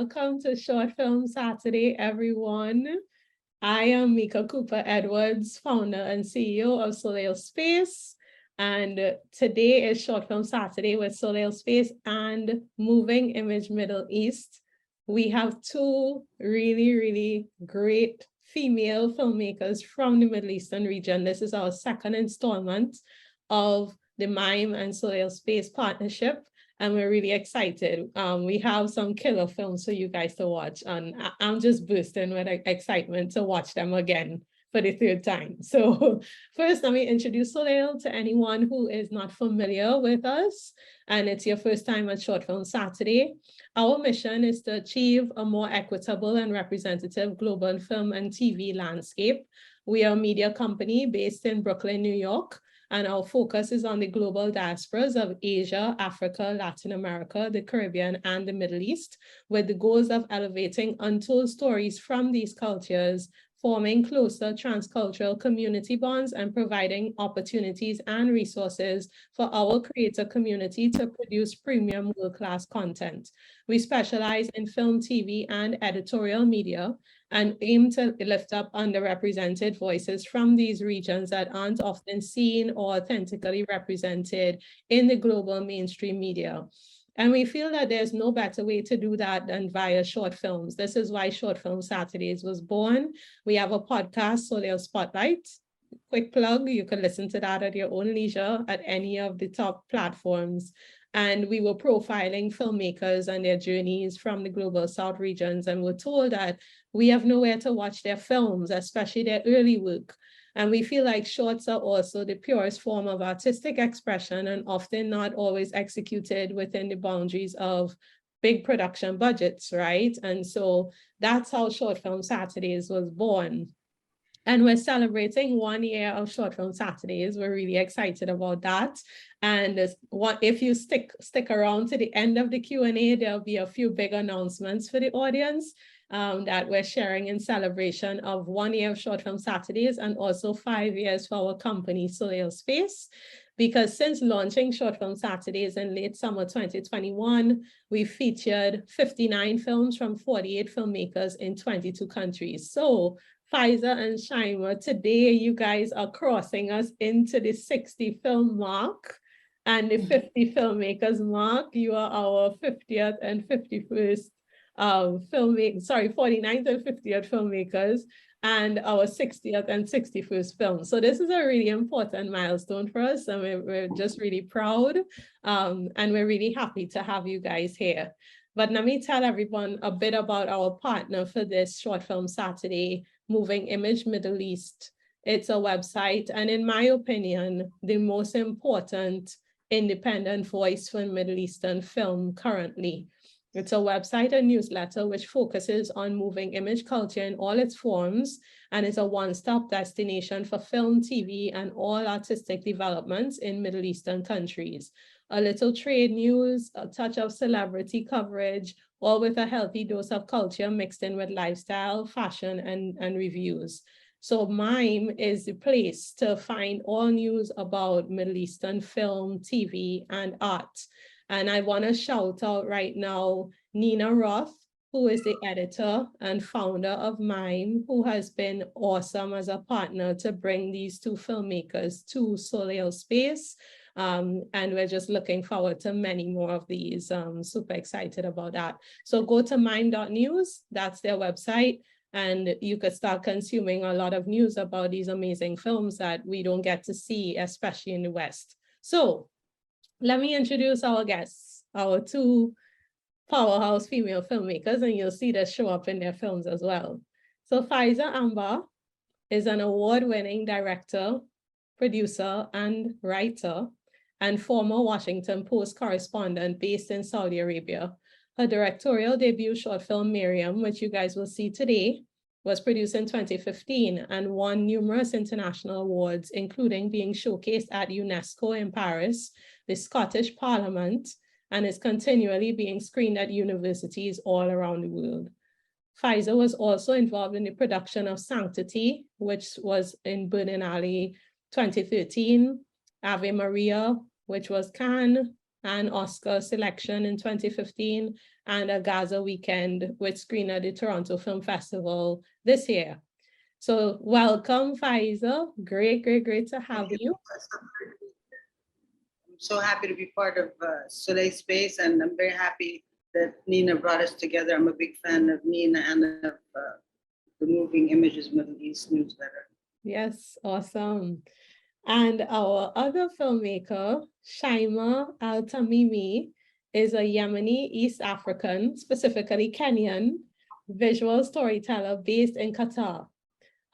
welcome to Short Film Saturday, everyone. I am 𝗙𝗑�ြ𝗡𝗑-𝗪𝗏𝗪ds, founder and CEO of Soleil Space. And today is Short Film Saturday with Soleil Space and Moving Image Middle East. We have two really great female filmmakers from the Middle Eastern region. This is our second installment of the MIME and Soleil Space partnership. And we're really excited. We have some killer films for you guys to watch, and I'm just bursting with excitement to watch them again for the third time. So first, let me introduce Soleil to anyone who is not familiar with us, and it's your first time at Short Film Saturday. Our mission is to achieve a more equitable and representative global film and TV landscape. We are a media company based in Brooklyn, New York. And our focus is on the global diasporas of Asia, Africa, Latin America, the Caribbean, and the Middle East, with the goals of elevating untold stories from these cultures, forming closer transcultural community bonds, and providing opportunities and resources for our creator community to produce premium world-class content. We specialize in film, TV, and editorial media, and aim to lift up underrepresented voices from these regions that aren't often seen or authentically represented in the global mainstream media. And we feel that there's no better way to do that than via short films. This is why Short Film Saturdays was born. We have a podcast, Soleil Spotlight. Quick plug, you can listen to that at your own leisure at any of the top platforms. And we were profiling filmmakers and their journeys from the global South regions, and we're told that we have nowhere to watch their films, especially their early work. And we feel like shorts are also the purest form of artistic expression and often not always executed within the boundaries of big production budgets, right? And so that's how Short Film Saturdays was born. And we're celebrating 1 year of Short Film Saturdays. We're really excited about that. And if you stick around to the end of the Q&A, there'll be a few big announcements for the audience that we're sharing in celebration of 1 year of Short Film Saturdays and also 5 years for our company, Soleil Space. Because since launching Short Film Saturdays in late summer 2021, we featured 59 films from 48 filmmakers in 22 countries. So Faiza and Shaima, today you guys are crossing us into the 60 film mark and the 50 filmmakers mark. You are our 50th and 51st 49th and 50th filmmakers and our 60th and 61st film. So this is a really important milestone for us, and we're just really proud, and we're really happy to have you guys here. But let me tell everyone a bit about our partner for this Short Film Saturday, Moving Image Middle East. It's a website, and in my opinion, the most important independent voice for Middle Eastern film currently. It's a website and newsletter which focuses on moving image culture in all its forms, and is a one-stop destination for film, TV, and all artistic developments in Middle Eastern countries. A little trade news, a touch of celebrity coverage, all with a healthy dose of culture mixed in with lifestyle, fashion, and reviews. So MIME is the place to find all news about Middle Eastern film, TV, and art. And I want to shout out right now Nina Roth, who is the editor and founder of MIME, who has been awesome as a partner to bring these two filmmakers to Soleil Space. And we're just looking forward to many more of these. Super excited about that. So go to mime.news, that's their website, and you could start consuming a lot of news about these amazing films that we don't get to see, especially in the West. So let me introduce our guests, our two powerhouse female filmmakers, and you'll see this show up in their films as well. So Faiza Ambah is an award-winning director, producer, and writer, and former Washington Post correspondent based in Saudi Arabia. Her directorial debut short film, MARIAM, which you guys will see today, was produced in 2015 and won numerous international awards, including being showcased at UNESCO in Paris, the Scottish Parliament, and is continually being screened at universities all around the world. Faiza was also involved in the production of SANCTITY, which was in Berlinale 2013, AVE MARIA, which was Cannes, and Oscar selection in 2015, and A Gaza Weekend, which screened at the Toronto Film Festival this year. So welcome, Faiza. Great to have you. I'm so happy to be part of Soleil Space, and I'm very happy that Nina brought us together. I'm a big fan of Nina and of the Moving Images Middle East newsletter. Yes, awesome. And our other filmmaker, Shaima Al-Tamimi, is a Yemeni East African, specifically Kenyan, visual storyteller based in Qatar.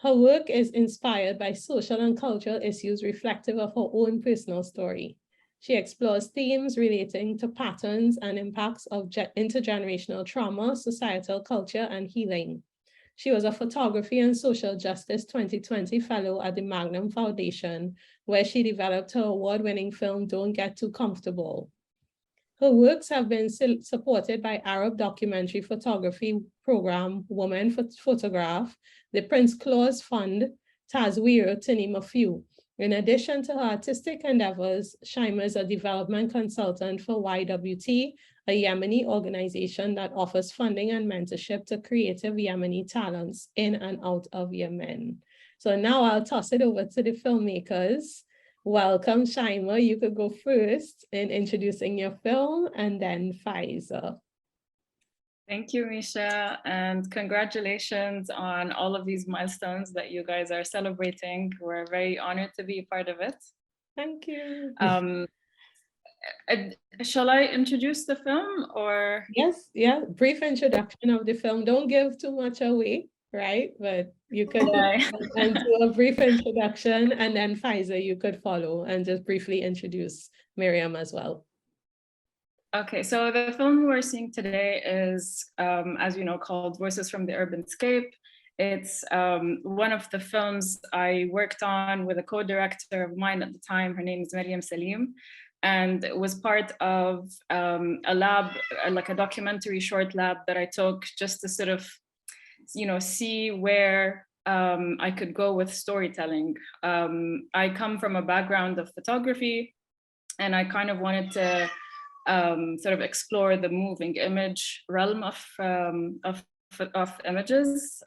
Her work is inspired by social and cultural issues reflective of her own personal story. She explores themes relating to patterns and impacts of intergenerational trauma, societal culture, and healing. She was a Photography and Social Justice 2020 Fellow at the Magnum Foundation, where she developed her award-winning film, Don't Get Too Comfortable. Her works have been supported by Arab documentary photography program, Women Photograph, the Prince Claus Fund, Tazweer, to name a few. In addition to her artistic endeavors, Shaima is a development consultant for YWT, a Yemeni organization that offers funding and mentorship to creative Yemeni talents in and out of Yemen. So now I'll toss it over to the filmmakers. Welcome, Shaima. You could go first in introducing your film, and then Faiza. Thank you, Misha, and congratulations on all of these milestones that you guys are celebrating. We're very honored to be a part of it. Thank you. Shall I introduce the film, or? Yes, yeah, brief introduction of the film. Don't give too much away, right? But you could and do a brief introduction, and then Faiza, you could follow and just briefly introduce Miriam as well. Okay, so the film we're seeing today is, as you know, called Voices from the Urban Scape. It's one of the films I worked on with a co-director of mine at the time. Her name is MARIAM Salim, and it was part of a lab, like a documentary short lab that I took just to sort of, you know, see where I could go with storytelling. I come from a background of photography, and I kind of wanted to sort of explore the moving image realm of images.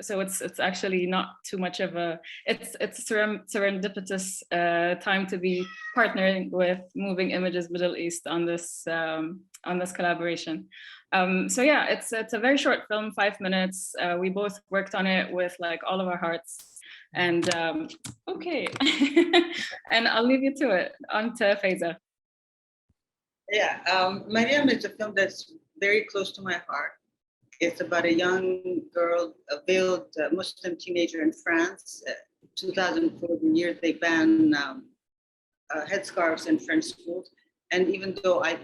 So it's actually not too much of a, it's serendipitous time to be partnering with Moving Images Middle East on this collaboration. So yeah, it's a very short film, 5 minutes. We both worked on it with like all of our hearts. And okay, and I'll leave you to it. On to Faiza. Yeah, Mariam is a film that's very close to my heart. It's about a young girl, a veiled Muslim teenager in France. 2004, the year they ban headscarves in French schools. And even though I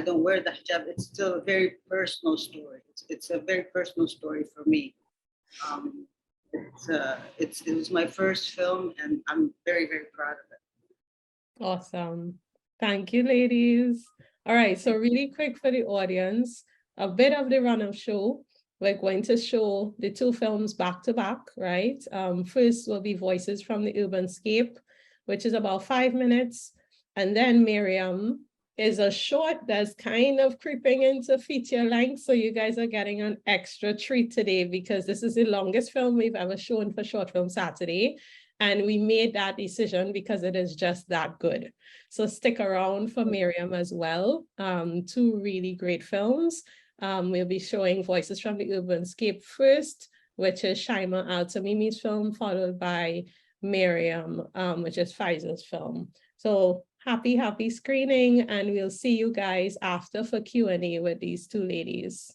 don't wear the hijab, it's still a very personal story. It's a very personal story for me. It was my first film, and I'm very proud of it. Awesome. Thank you, ladies. All right, so really quick for the audience, a bit of the run of show. We're going to show the two films back to back, right? First will be Voices from the Urban Scape, which is about 5 minutes. And then Miriam is a short that's kind of creeping into feature length. So you guys are getting an extra treat today because this is the longest film we've ever shown for Short Film Saturday. And we made that decision because it is just that good. So stick around for Miriam as well. Two really great films. We'll be showing Voices from the Urban Scape first, which is Shaima Al-Tamimi's film, followed by Miriam, which is Faiza's film. So happy screening, and we'll see you guys after for Q&A with these two ladies.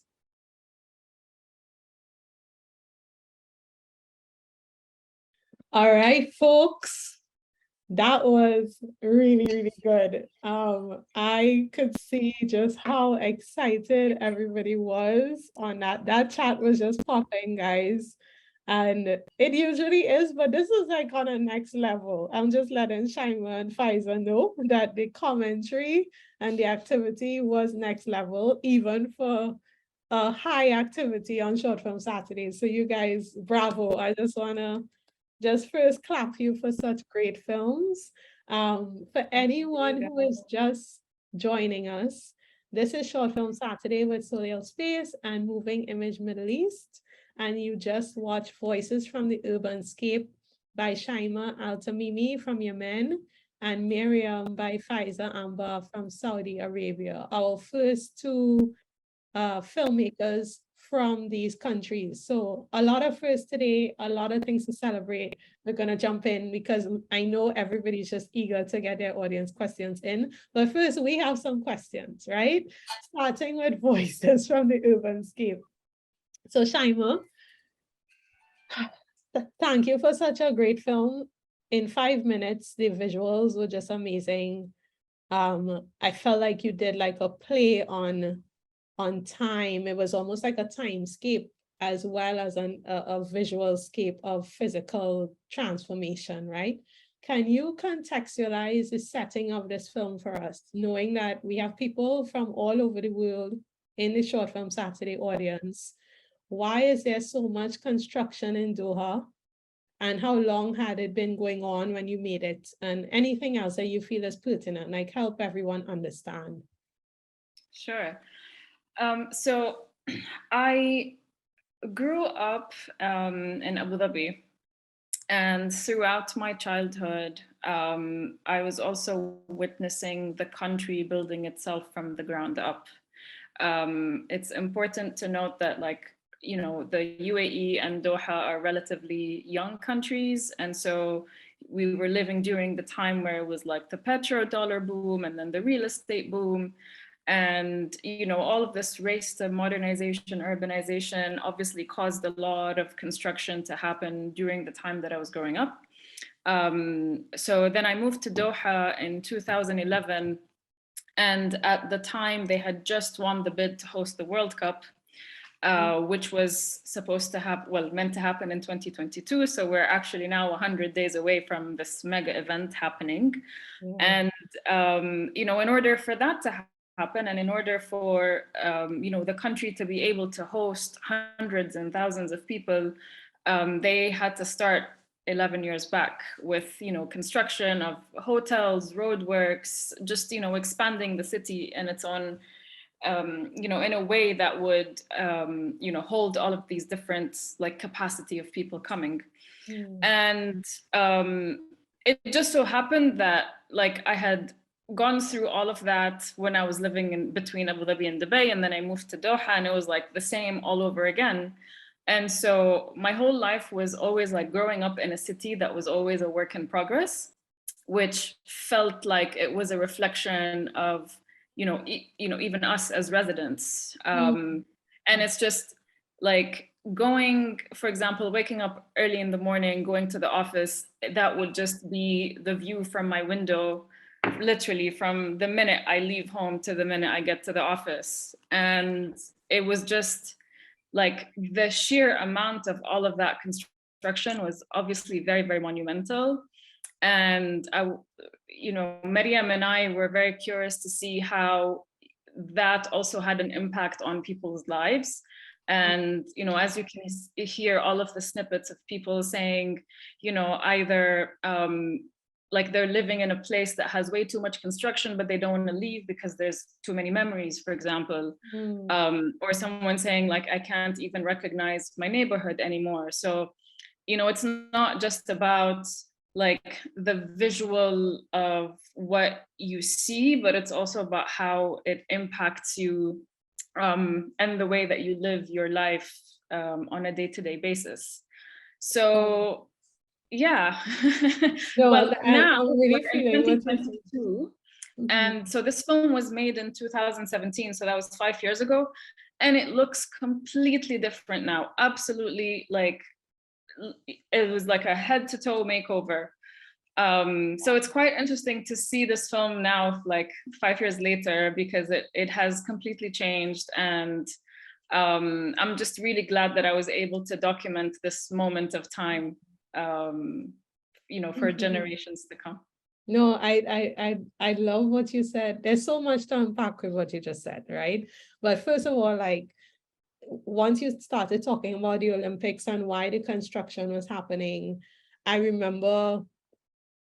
All right, folks, that was really good. I could see just how excited everybody was on that. That chat was just popping, guys. And it usually is, but this is like on a next level. I'm just letting Shaima and Faiza know that the commentary and the activity was next level, even for a high activity on Short Film Saturday. So you guys, bravo. I just want to just first clap you for such great films. For anyone who is just joining us, this is Short Film Saturday with Soleil Space and Moving Image Middle East. And you just watched Voices from the Urban Scape by Shaima Tamimi from Yemen and MARIAM by Faiza Ambah from Saudi Arabia, our first two filmmakers from these countries. So a lot of firsts today, a lot of things to celebrate. We're gonna jump in because I know everybody's just eager to get their audience questions in. But first we have some questions, right? Starting with Voices from the Urban Scape. So Shaima, thank you for such a great film. In 5 minutes, the visuals were just amazing. I felt like you did like a play on time. It was almost like a timescape as well as a visual scape of physical transformation, right? Can you contextualize the setting of this film for us, knowing that we have people from all over the world in the Short Film Saturday audience? Why is there so much construction in Doha? And how long had it been going on when you made it? And anything else that you feel is pertinent, like help everyone understand. Sure. So I grew up in Abu Dhabi, and throughout my childhood, I was also witnessing the country building itself from the ground up. It's important to note that, like, you know, the UAE and Doha are relatively young countries. And so we were living during the time where it was like the petrodollar boom and then the real estate boom. And, you know, all of this race to modernization, urbanization obviously caused a lot of construction to happen during the time that I was growing up. So then I moved to Doha in 2011. And at the time they had just won the bid to host the World Cup, which was supposed to happen, well, meant to happen in 2022. So we're actually now 100 days away from this mega event happening. And, you know, in order for that to happen and in order for, you know, the country to be able to host hundreds and thousands of people, they had to start 11 years back with, you know, construction of hotels, roadworks, just, you know, expanding the city in its own, you know, in a way that would, you know, hold all of these different, like, capacity of people coming. And it just so happened that, like, I had gone through all of that when I was living in between Abu Dhabi and Dubai, and then I moved to Doha, and it was like the same all over again. And so my whole life was always like growing up in a city that was always a work in progress, which felt like it was a reflection of, you know, even us as residents. And it's just like going, for example, waking up early in the morning, going to the office, that would just be the view from my window, literally from the minute I leave home to the minute I get to the office. And it was just like the sheer amount of all of that construction was obviously very, very monumental. And I, you know, MARIAM and I were very curious to see how that also had an impact on people's lives. And, you know, as you can hear all of the snippets of people saying, you know, either like they're living in a place that has way too much construction, but they don't want to leave because there's too many memories, for example. Or someone saying, like, I can't even recognize my neighborhood anymore. So, you know, it's not just about like the visual of what you see, but it's also about how it impacts you and the way that you live your life on a day-to-day basis. So, yeah. No, well, now I'm really feeling 2022, and so this film was made in 2017, so that was 5 years ago, and it looks completely different now. Absolutely, like it was like a head-to-toe makeover. So it's quite interesting to see this film now, like 5 years later, because it has completely changed, and I'm just really glad that I was able to document this moment of time, you know, for generations to come. No, I love what you said. There's so much to unpack with what you just said, right? But first of all, like, once you started talking about the Olympics and why the construction was happening, I remember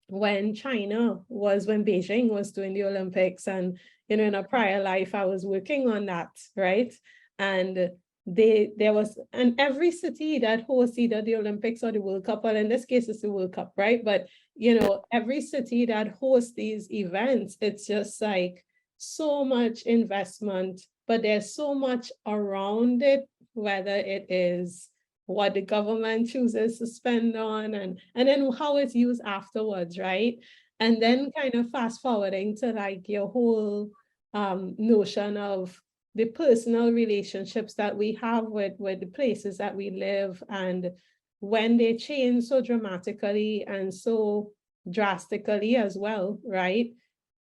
when Beijing was doing the Olympics, and, you know, in a prior life, I was working on that, right? And there was, and every city that hosts either the Olympics or the World Cup, well, in this case, it's the World Cup, right? But, you know, every city that hosts these events, it's just like so much investment, but there's so much around it, whether it is what the government chooses to spend on, and then how it's used afterwards, right? And then kind of fast forwarding to like your whole notion of the personal relationships that we have with the places that we live, and when they change so dramatically and so drastically as well, right?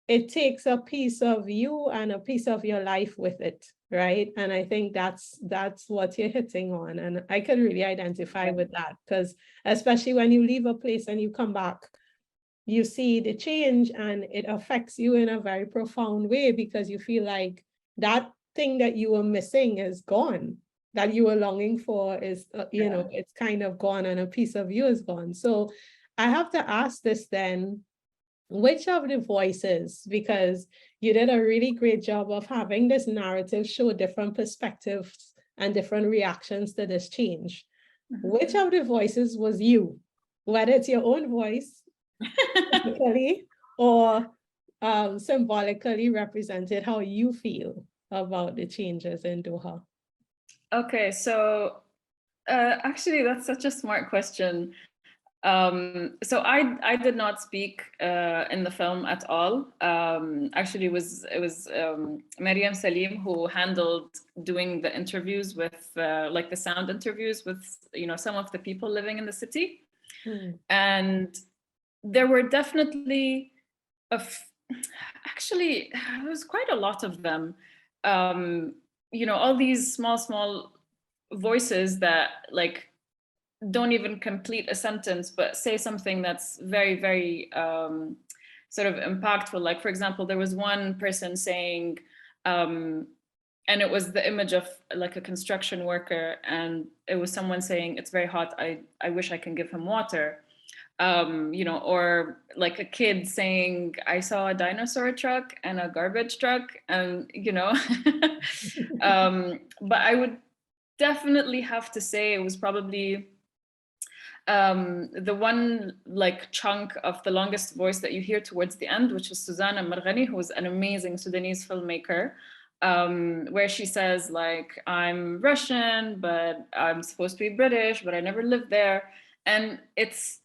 It takes a piece of you and a piece of your life with it, right? And I think that's what you're hitting on. And I can really identify with that, because especially when you leave a place and you come back, you see the change and it affects you in a very profound way, because you feel like that thing that you were missing is gone, that you were longing for is, you know, it's kind of gone, and a piece of you is gone. So I have to ask this then, which of the voices, because you did a really great job of having this narrative show different perspectives and different reactions to this change, which of the voices was you, whether it's your own voice or symbolically represented how you feel about the changes in Doha? Okay, so actually that's such a smart question. So I did not speak in the film at all. Actually, it was MARIAM Salim who handled doing the interviews with like the sound interviews with, you know, some of the people living in the city. And there were definitely actually there was quite a lot of them. You know, all these small voices that like don't even complete a sentence, but say something that's very sort of impactful. Like, for example, there was one person saying, and it was the image of like a construction worker, and it was someone saying, "It's very hot, I wish I can give him water." You know, or like a kid saying, "I saw a dinosaur truck and a garbage truck," and, you know, but I would definitely have to say it was probably the one like chunk of the longest voice that you hear towards the end, which is Suzanne Marghani, who's an amazing Sudanese filmmaker, where she says like, "I'm Russian, but I'm supposed to be British, but I never lived there." And it's,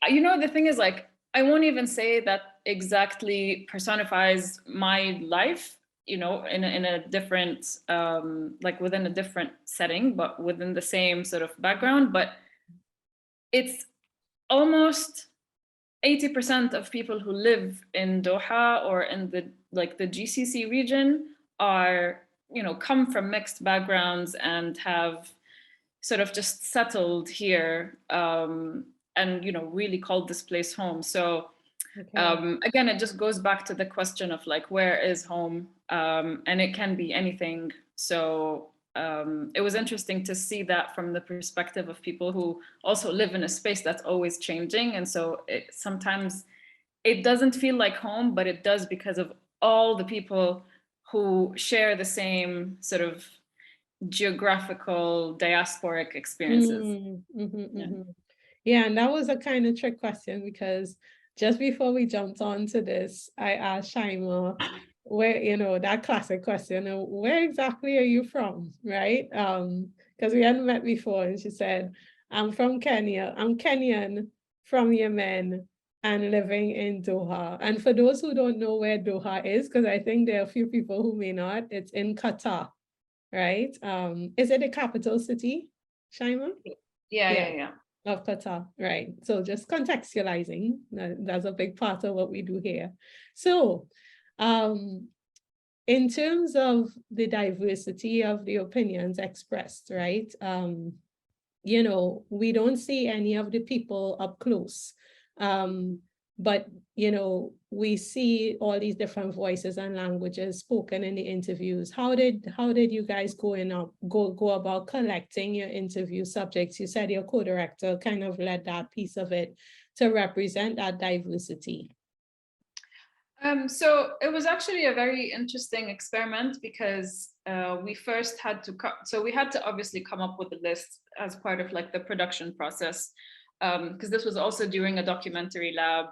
you know, the thing is like, I won't even say that exactly personifies my life, you know, in a different, like within a different setting, but within the same sort of background. But it's almost 80% of people who live in Doha or in the like the GCC region are, you know, come from mixed backgrounds and have sort of just settled here, and, you know, really called this place home. So again, it just goes back to the question of like, where is home? And it can be anything. So it was interesting to see that from the perspective of people who also live in a space that's always changing. And so sometimes it doesn't feel like home, but it does, because of all the people who share the same sort of geographical diasporic experiences. Yeah, and that was a kind of trick question, because just before we jumped onto this, I asked Shaima, where, you know, that classic question, where exactly are you from, right? Because we hadn't met before, and she said, "I'm from Kenya. I'm Kenyan from Yemen and living in Doha." And for those who don't know where Doha is, because I think there are a few people who may not, it's in Qatar, right? Is it the capital city, Shaima? Yeah. Of Qatar, right? So just contextualizing, that's a big part of what we do here. So in terms of the diversity of the opinions expressed, right? You know, we don't see any of the people up close. but, you know, we see all these different voices and languages spoken in the interviews. How did you guys go about collecting your interview subjects? You said your co-director kind of led that piece of it to represent that diversity. So it was actually a very interesting experiment because we first had to we had to obviously come up with a list as part of like the production process, because this was also during a documentary lab.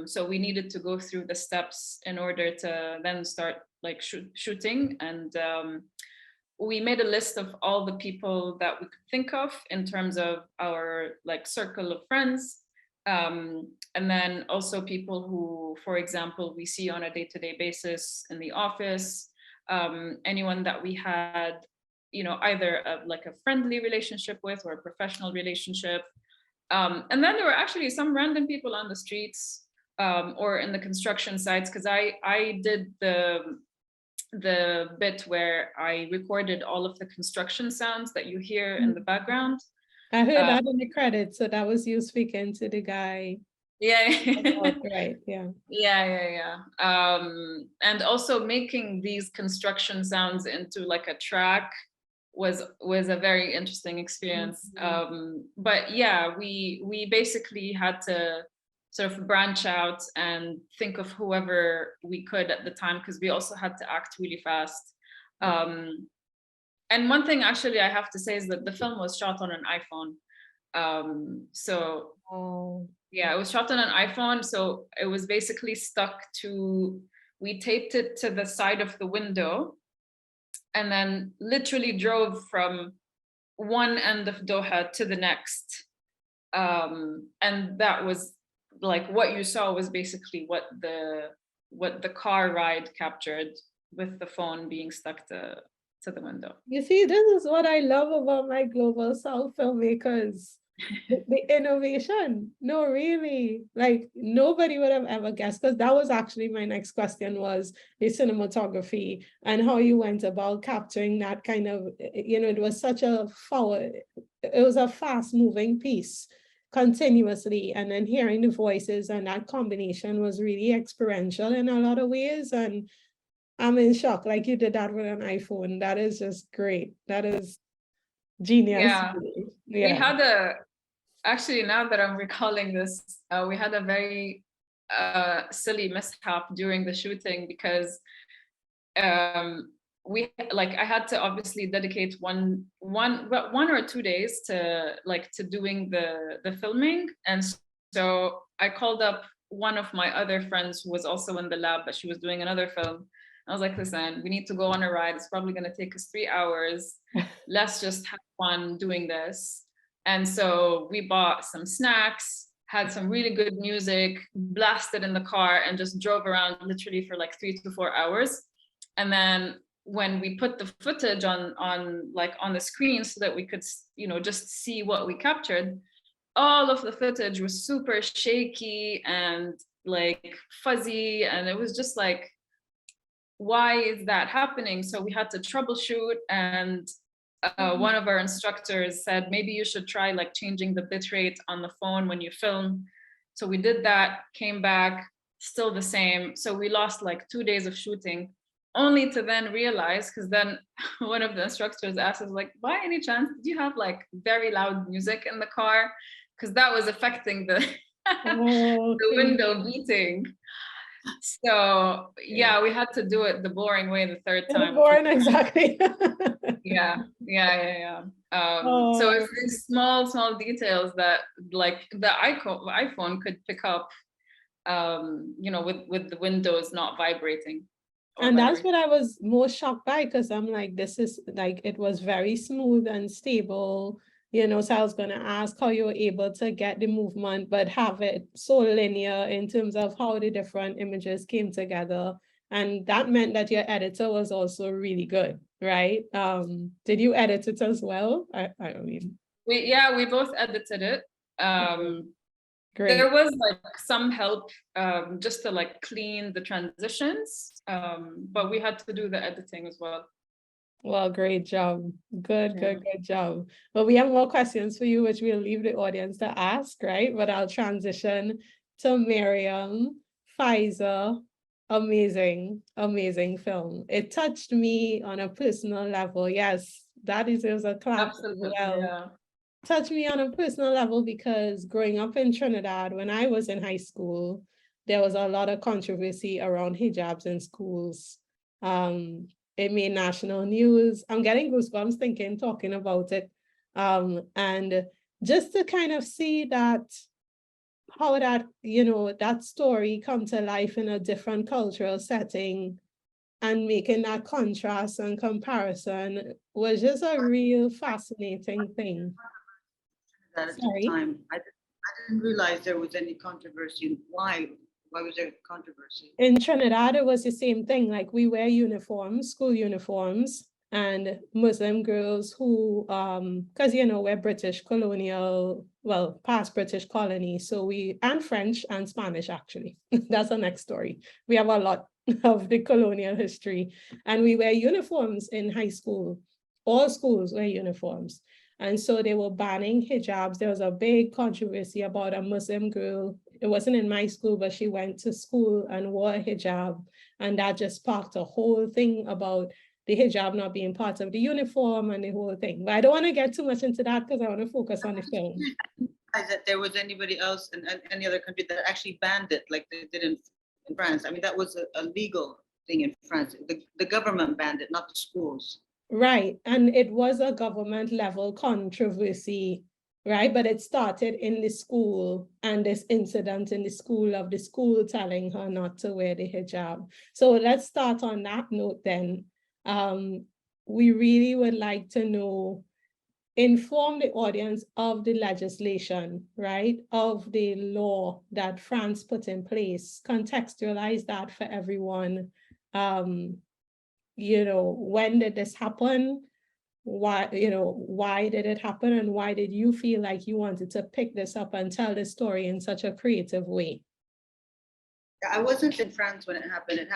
So we needed to go through the steps in order to then start like shooting. And we made a list of all the people that we could think of in terms of our like circle of friends. And then also people who, for example, we see on a day-to-day basis in the office, anyone that we had, you know, either like a friendly relationship with or a professional relationship. And then there were actually some random people on the streets or in the construction sites, because I did the bit where I recorded all of the construction sounds that you hear in the background. I heard that in the credits, so that was you speaking to the guy. Yeah. Right, yeah. Yeah. And also making these construction sounds into like a track was a very interesting experience. But yeah, we basically had to sort of branch out and think of whoever we could at the time, because we also had to act really fast. And one thing actually I have to say is that the film was shot on an iPhone. Yeah, it was shot on an iPhone. So it was basically stuck to, we taped it to the side of the window and then literally drove from one end of Doha to the next. And that was like, what you saw was basically what the car ride captured, with the phone being stuck to the window. You see, this is what I love about my Global South filmmakers. The innovation. No, really, like nobody would have ever guessed, because that was actually my next question, was the cinematography and how you went about capturing that kind of, you know, it was such a it was a fast moving piece continuously, and then hearing the voices, and that combination was really experiential in a lot of ways. And I'm in shock, like you did that with an iPhone. That is just great. That is genius. Yeah. We had actually, now that I'm recalling this, we had a very silly mishap during the shooting, because I had to obviously dedicate one or 2 days to doing the filming. And so I called up one of my other friends who was also in the lab, but she was doing another film. I was like, listen, we need to go on a ride. It's probably going to take us 3 hours. Let's just have fun doing this. And so we bought some snacks, had some really good music, blasted in the car, and just drove around literally for like 3 to 4 hours. And then when we put the footage on the screen so that we could, you know, just see what we captured, all of the footage was super shaky and like fuzzy. And it was just like, why is that happening? So we had to troubleshoot, and one of our instructors said, maybe you should try like changing the bitrate on the phone when you film. So we did that, came back, still the same. So we lost like 2 days of shooting, only to then realize, because then one of the instructors asked us, like, by any chance, do you have like very loud music in the car? Because that was affecting the the window beating. So yeah, we had to do it the boring way the third time. Boring, exactly. Yeah. So it's these small details that like the iPhone could pick up, you know, with the windows not vibrating. And that's what I was most shocked by, because I'm like, this is like, it was very smooth and stable, you know. So I was going to ask how you were able to get the movement, but have it so linear in terms of how the different images came together. And that meant that your editor was also really good, right? Did you edit it as well? I mean, we both edited it. Great. There was like some help just to like clean the transitions, but we had to do the editing as well. Well, great job. Good job. Well, we have more questions for you, which we'll leave the audience to ask, right? But I'll transition to MARIAM, Faiza, amazing film. It touched me on a personal level. Yes, that deserves a clap. Absolutely, Well, yeah. touched me on a personal level because growing up in Trinidad, when I was in high school, there was a lot of controversy around hijabs in schools. It made national news. I'm getting goosebumps talking about it. And just to kind of see that, how that, that story come to life in a different cultural setting and making that contrast and comparison was just a real fascinating thing. That at the time, I didn't realize there was any controversy. Why was there controversy? In Trinidad, it was the same thing. Like, we wear uniforms, school uniforms, and Muslim girls who, because we're British colonial, well, past British colony, so and French and Spanish, actually. That's the next story. We have a lot of the colonial history, and we wear uniforms in high school. All schools wear uniforms. And so they were banning hijabs. There was a big controversy about a Muslim girl. It wasn't in my school, but she went to school and wore a hijab. And that just sparked a whole thing about the hijab not being part of the uniform and the whole thing. But I don't want to get too much into that because I want to focus on the film. That there was anybody else in any other country that actually banned it like they did in France. I mean, that was a legal thing in France. The government banned it, not the schools. Right, and it was a government level controversy, right? But it started in the school, and this incident in the school of the school telling her not to wear the hijab. So let's start on that note then. We really would like to know, inform the audience of the legislation, right? Of the law that France put in place, contextualize that for everyone. When did this happen? Why did it happen? And why did you feel like you wanted to pick this up and tell the story in such a creative way? I wasn't in France when it happened. It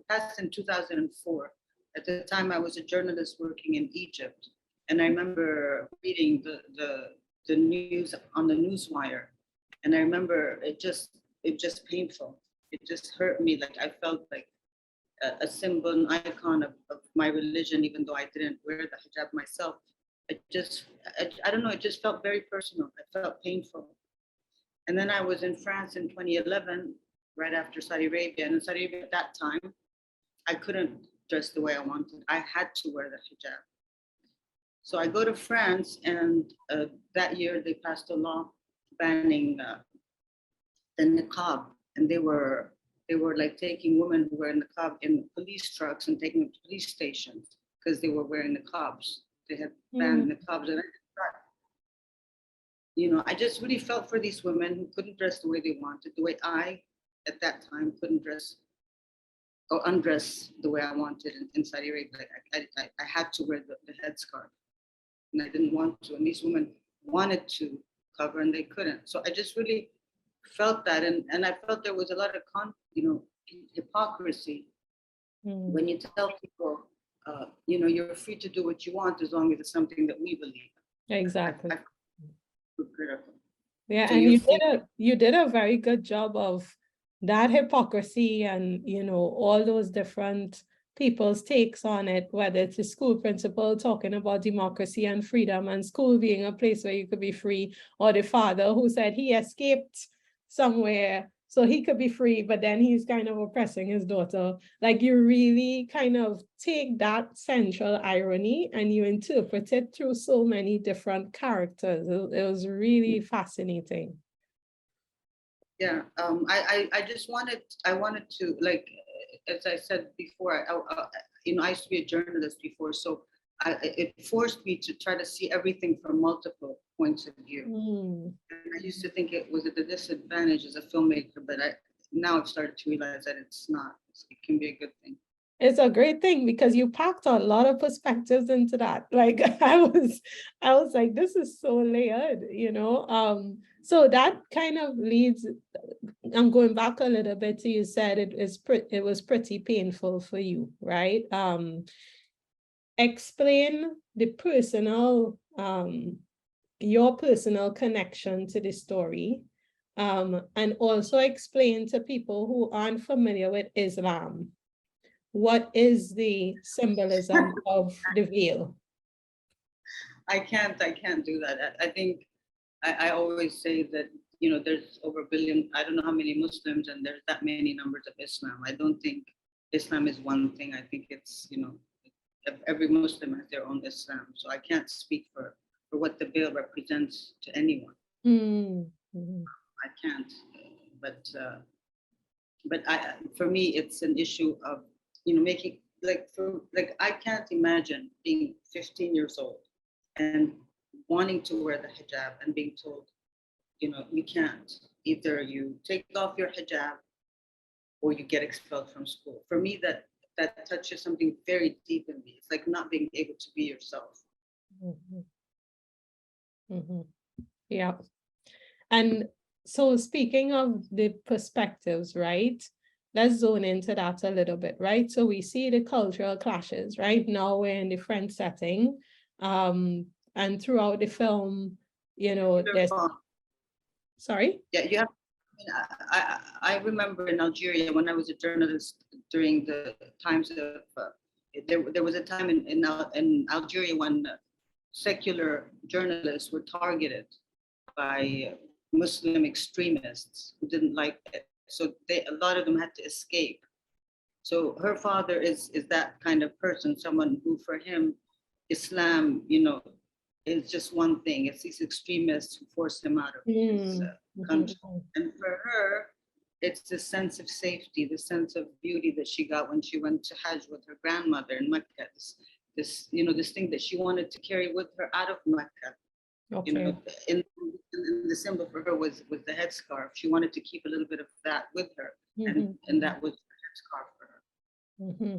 passed in 2004. At the time, I was a journalist working in Egypt. And I remember reading the news on the newswire. And I remember it just painful. It just hurt me. Like, I felt like a symbol, an icon of my religion, even though I didn't wear the hijab myself. I don't know, it just felt very personal. It felt painful. And then I was in France in 2011, right after Saudi Arabia. And in Saudi Arabia at that time, I couldn't dress the way I wanted. I had to wear the hijab. So I go to France, and that year they passed a law banning the niqab, and they were like taking women who were in niqab in police trucks and taking them to police stations because they were wearing niqabs. They had banned niqabs, and I just really felt for these women who couldn't dress the way they wanted, the way I, at that time, couldn't dress or undress the way I wanted in Saudi Arabia. I had to wear the headscarf, and I didn't want to. And these women wanted to cover, and they couldn't. So I just really felt that, and I felt there was a lot of hypocrisy when you tell people, you're free to do what you want as long as it's something that we believe in. Exactly. Yeah, so and you did a very good job of that hypocrisy and all those different people's takes on it, whether it's the school principal talking about democracy and freedom and school being a place where you could be free, or the father who said he escaped somewhere so he could be free, but then he's kind of oppressing his daughter. Like, you really kind of take that central irony and you interpret it through so many different characters. It was really fascinating. Yeah, I wanted to, like, as I said before, I used to be a journalist before, so it forced me to try to see everything from multiple points of view. And I used to think it was at a disadvantage as a filmmaker, but now I've started to realize that it's not. It can be a good thing. It's a great thing because you packed a lot of perspectives into that. Like, I was like, this is so layered, So that kind of leads, I'm going back a little bit to, you said it was pretty painful for you, right? Explain the personal, your personal connection to the story, and also explain to people who aren't familiar with Islam, what is the symbolism of the veil? I can't do that. I think I always say that, you know, there's over a billion, I don't know how many Muslims, and there's that many numbers of Islam. I don't think Islam is one thing. I think it's, you know, every Muslim has their own Islam. So I can't speak for what the veil represents to anyone. Mm-hmm. I can't. But for me, it's an issue of, you know, making, I can't imagine being 15 years old and wanting to wear the hijab and being told, you know, you can't. Either you take off your hijab or you get expelled from school. For me, that touches something very deep in me. It's like not being able to be yourself. Mm-hmm. Mm-hmm. Yeah. And so speaking of the perspectives, right? Let's zone into that a little bit, right? So we see the cultural clashes, right? Now we're in the French setting. And throughout the film, you know, there's... Sorry? Yeah, you have... I remember in Algeria when I was a journalist during the times of... there was a time in Algeria when secular journalists were targeted by Muslim extremists who didn't like it. So a lot of them had to escape. So her father is that kind of person, someone who, for him, Islam, you know, is just one thing. It's these extremists who force him out of his country. And for her, it's the sense of safety, the sense of beauty that she got when she went to Hajj with her grandmother in Mecca. This you know, this thing that she wanted to carry with her out of Mecca. Okay. You know, in the symbol for her was the headscarf. She wanted to keep a little bit of that with her, and that was the headscarf for her. Mm-hmm.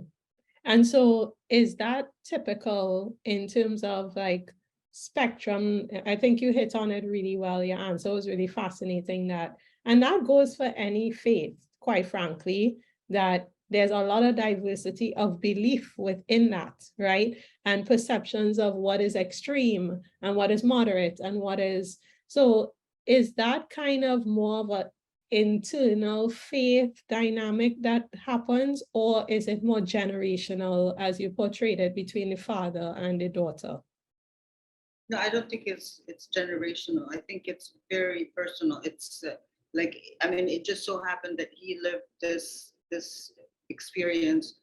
And so is that typical in terms of like spectrum? I think you hit on it really well. Your answer was really fascinating, and that goes for any faith, quite frankly, that there's a lot of diversity of belief within that, right? And perceptions of what is extreme and what is moderate and what is... So is that kind of more of an internal faith dynamic that happens, or is it more generational as you portrayed it between the father and the daughter? No, I don't think it's generational. I think it's very personal. It's it just so happened that he lived this experience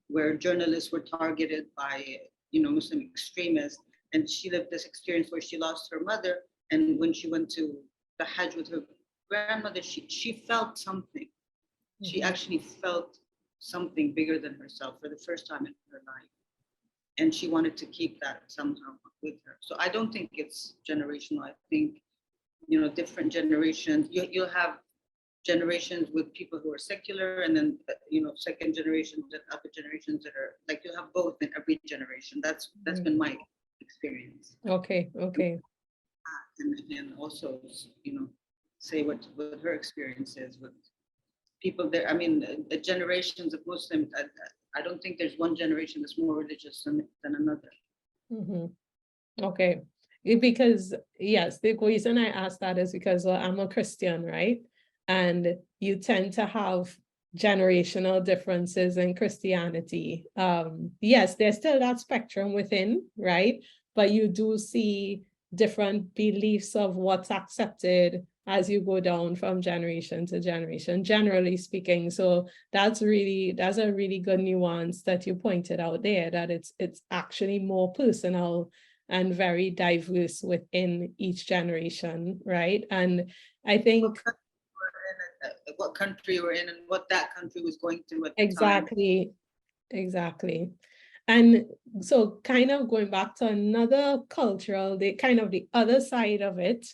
where journalists were targeted by, you know, Muslim extremists, and she lived this experience where she lost her mother, and when she went to the Hajj with her grandmother, she felt something. Mm-hmm. She actually felt something bigger than herself for the first time in her life, and she wanted to keep that somehow with her. So I don't think it's generational. I think, you know, different generations, you'll have generations with people who are secular, and then, you know, second generations and other generations that are like, you'll have both in every generation. That's been my experience. Okay. And also, you know, say what her experience is with people there. I mean, the generations of Muslims, I don't think there's one generation that's more religious than another. Mm-hmm. Okay. Because, yes, the reason I asked that is because I'm a Christian, right? And you tend to have generational differences in Christianity. Yes, there's still that spectrum within, right? But you do see different beliefs of what's accepted as you go down from generation to generation, generally speaking. So that's a really good nuance that you pointed out there, that it's actually more personal and very diverse within each generation, right? And I think what country we're in and what that country was going through at the time. Exactly. And so kind of going back to another cultural, the other side of it,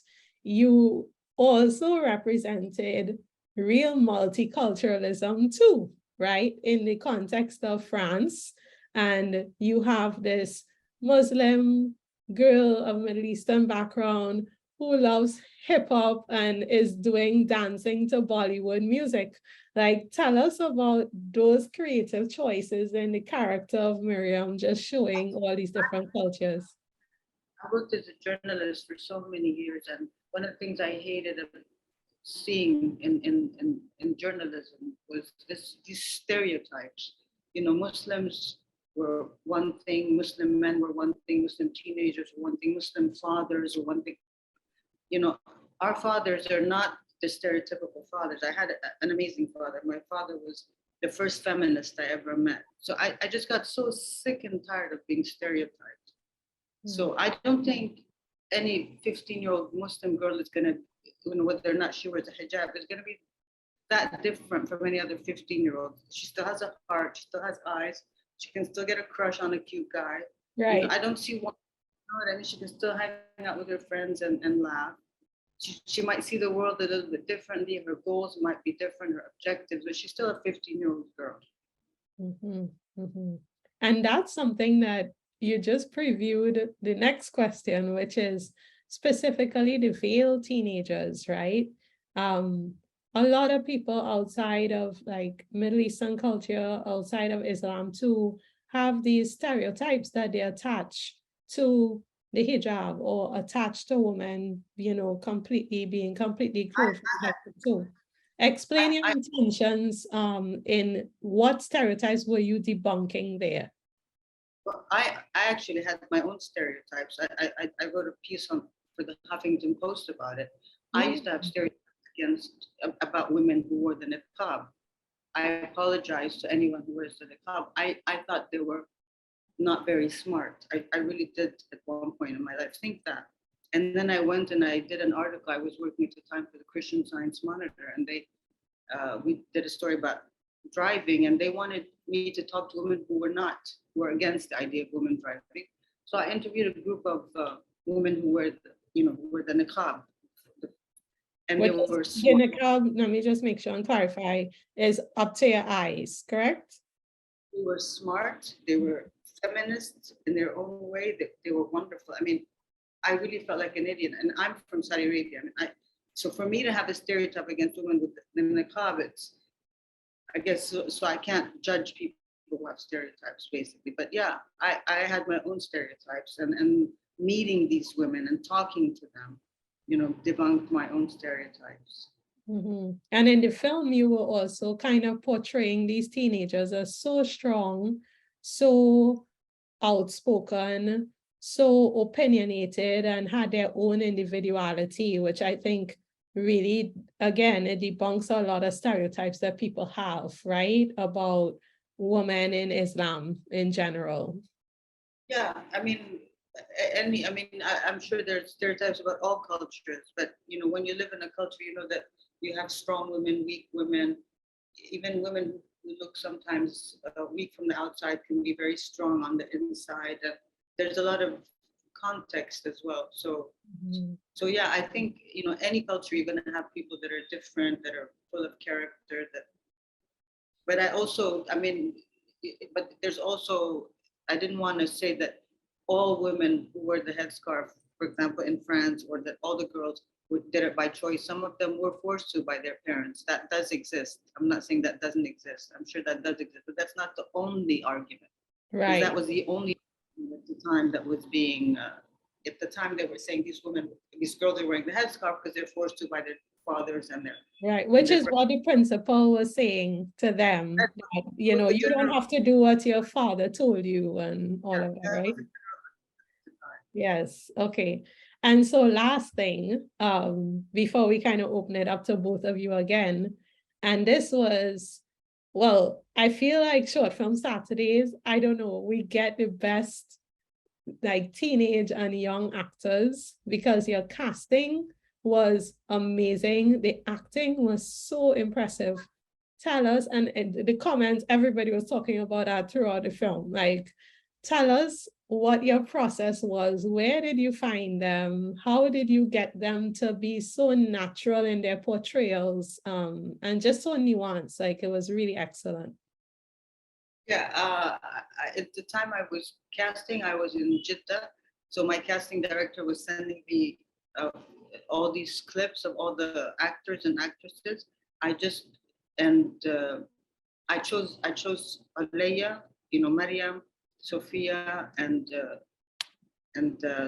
you also represented real multiculturalism too, right? In the context of France. And you have this Muslim girl of Middle Eastern background who loves hip hop and is doing dancing to Bollywood music. Like, tell us about those creative choices in the character of Miriam, just showing all these different cultures. I worked as a journalist for so many years, and one of the things I hated seeing in journalism was these stereotypes. You know, Muslims were one thing, Muslim men were one thing, Muslim teenagers were one thing, Muslim fathers were one thing. You know, our fathers are not the stereotypical fathers. I had an amazing father. My father was the first feminist I ever met. So I just got so sick and tired of being stereotyped. So I don't think any 15-year-old Muslim girl is gonna, you know, whether or not she wears a hijab, is gonna be that different from any other 15-year-old. She still has a heart, she still has eyes, she can still get a crush on a cute guy. Right. You know, I don't see one, you know what I mean? She can still hang out with her friends and laugh. She might see the world a little bit differently. Her goals might be different, her objectives, but she's still a 15-year-old girl. And that's something that you just previewed the next question, which is specifically the veiled teenagers, right? A lot of people outside of like Middle Eastern culture, outside of Islam too, have these stereotypes that they attach to the hijab or attached to women, you know, being completely clothed from head to toe. Explain your intentions in what stereotypes were you debunking there? Well, I actually had my own stereotypes. I wrote a piece for the Huffington Post about it. I used to have stereotypes about women who wore the niqab. I apologize to anyone who wears the niqab. I thought they were not very smart. I really did at one point in my life think that. And then I went and I did an article. I was working at the time for the Christian Science Monitor, and we did a story about driving, and they wanted me to talk to women who were against the idea of women driving. So I interviewed a group of women who wear the niqab. And they were smart. The niqab, let me just make sure and clarify, is up to your eyes, correct? They were smart, they were feminists in their own way, they were wonderful. I mean, I really felt like an idiot, and I'm from Saudi Arabia. I mean, so for me to have a stereotype against women with the niqab, I guess, so I can't judge people who have stereotypes, basically. But yeah, I had my own stereotypes, and meeting these women and talking to them, you know, debunked my own stereotypes. And in the film, you were also kind of portraying these teenagers as so strong, so outspoken, so opinionated, and had their own individuality, which I think really, again, it debunks a lot of stereotypes that people have, right, about women in Islam in general. Yeah, I mean, I'm sure there's stereotypes about all cultures, but you know, when you live in a culture, you know that you have strong women, weak women, even women who look sometimes weak from the outside can be very strong on the inside. There's a lot of context as well. So yeah, I think, you know, any culture, you're going to have people that are different, that are full of character. But there's also, I didn't want to say that all women who wear the headscarf, for example, in France, or that all the girls did it by choice. Some of them were forced to by their parents. That does exist. I'm not saying that doesn't exist. I'm sure that does exist, but that's not the only argument. Right. That was the only at the time that was being, at the time they were saying these girls are wearing the headscarf because they're forced to by their fathers and their. Right, which is what the principal was saying to them, that, you know, you don't have to do what your father told you and all of that, right? Yes, okay. And so last thing, before we kind of open it up to both of you again, and this was, well, I feel like Short Film Saturdays, I don't know, we get the best like teenage and young actors because your casting was amazing. The acting was so impressive. Tell us, and the comments, everybody was talking about that throughout the film. Like, tell us what your process was. Where did you find them? How did you get them to be so natural in their portrayals, and just so nuanced? Like, it was really excellent. Yeah, at the time I was casting, I was in Jeddah. So my casting director was sending me all these clips of all the actors and actresses. I chose Leia, you know, Mariam, Sophia, and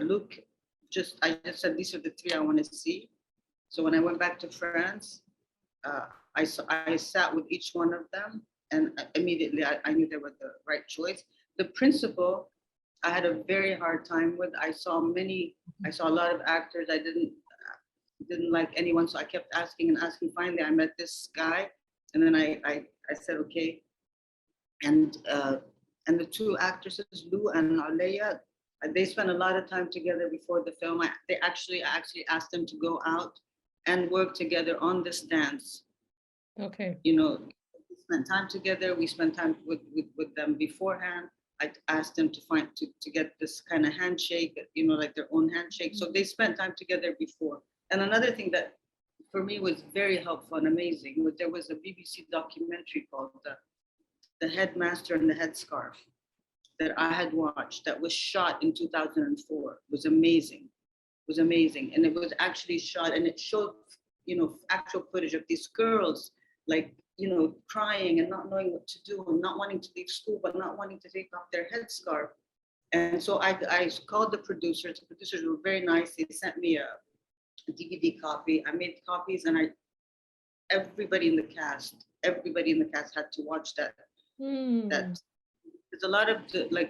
Luke. I just said these are the three I want to see. So when I went back to France, I sat with each one of them, and immediately I knew they were the right choice. The principal, I had a very hard time with. I saw a lot of actors. I didn't like anyone, so I kept asking and asking. Finally, I met this guy, and then I said okay. And the two actresses, Lou and Alea, they spent a lot of time together before the film. I actually asked them to go out and work together on this dance. Okay. You know, we spent time together. We spent time with them beforehand. I asked them to get this kind of handshake, you know, like their own handshake. So they spent time together before. And another thing that for me was very helpful and amazing was there was a BBC documentary called The Headmaster and the Headscarf that I had watched that was shot in 2004. It was amazing. It was amazing. And it was actually shot, and it showed, you know, actual footage of these girls, like, you know, crying and not knowing what to do and not wanting to leave school, but not wanting to take off their headscarf. And so I called the producers. The producers were very nice. They sent me a DVD copy. I made copies, and everybody in the cast had to watch that. That there's a lot of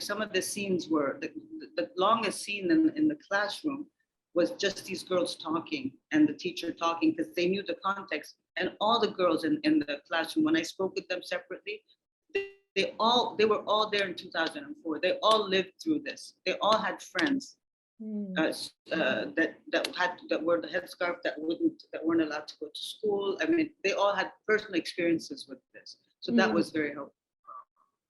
some of the scenes were the longest scene in the classroom was just these girls talking and the teacher talking, because they knew the context. And all the girls in the classroom, when I spoke with them separately, they were all there in 2004. They all lived through this. They all had friends that were the headscarf that weren't allowed to go to school. I mean, they all had personal experiences with this. So that was very helpful.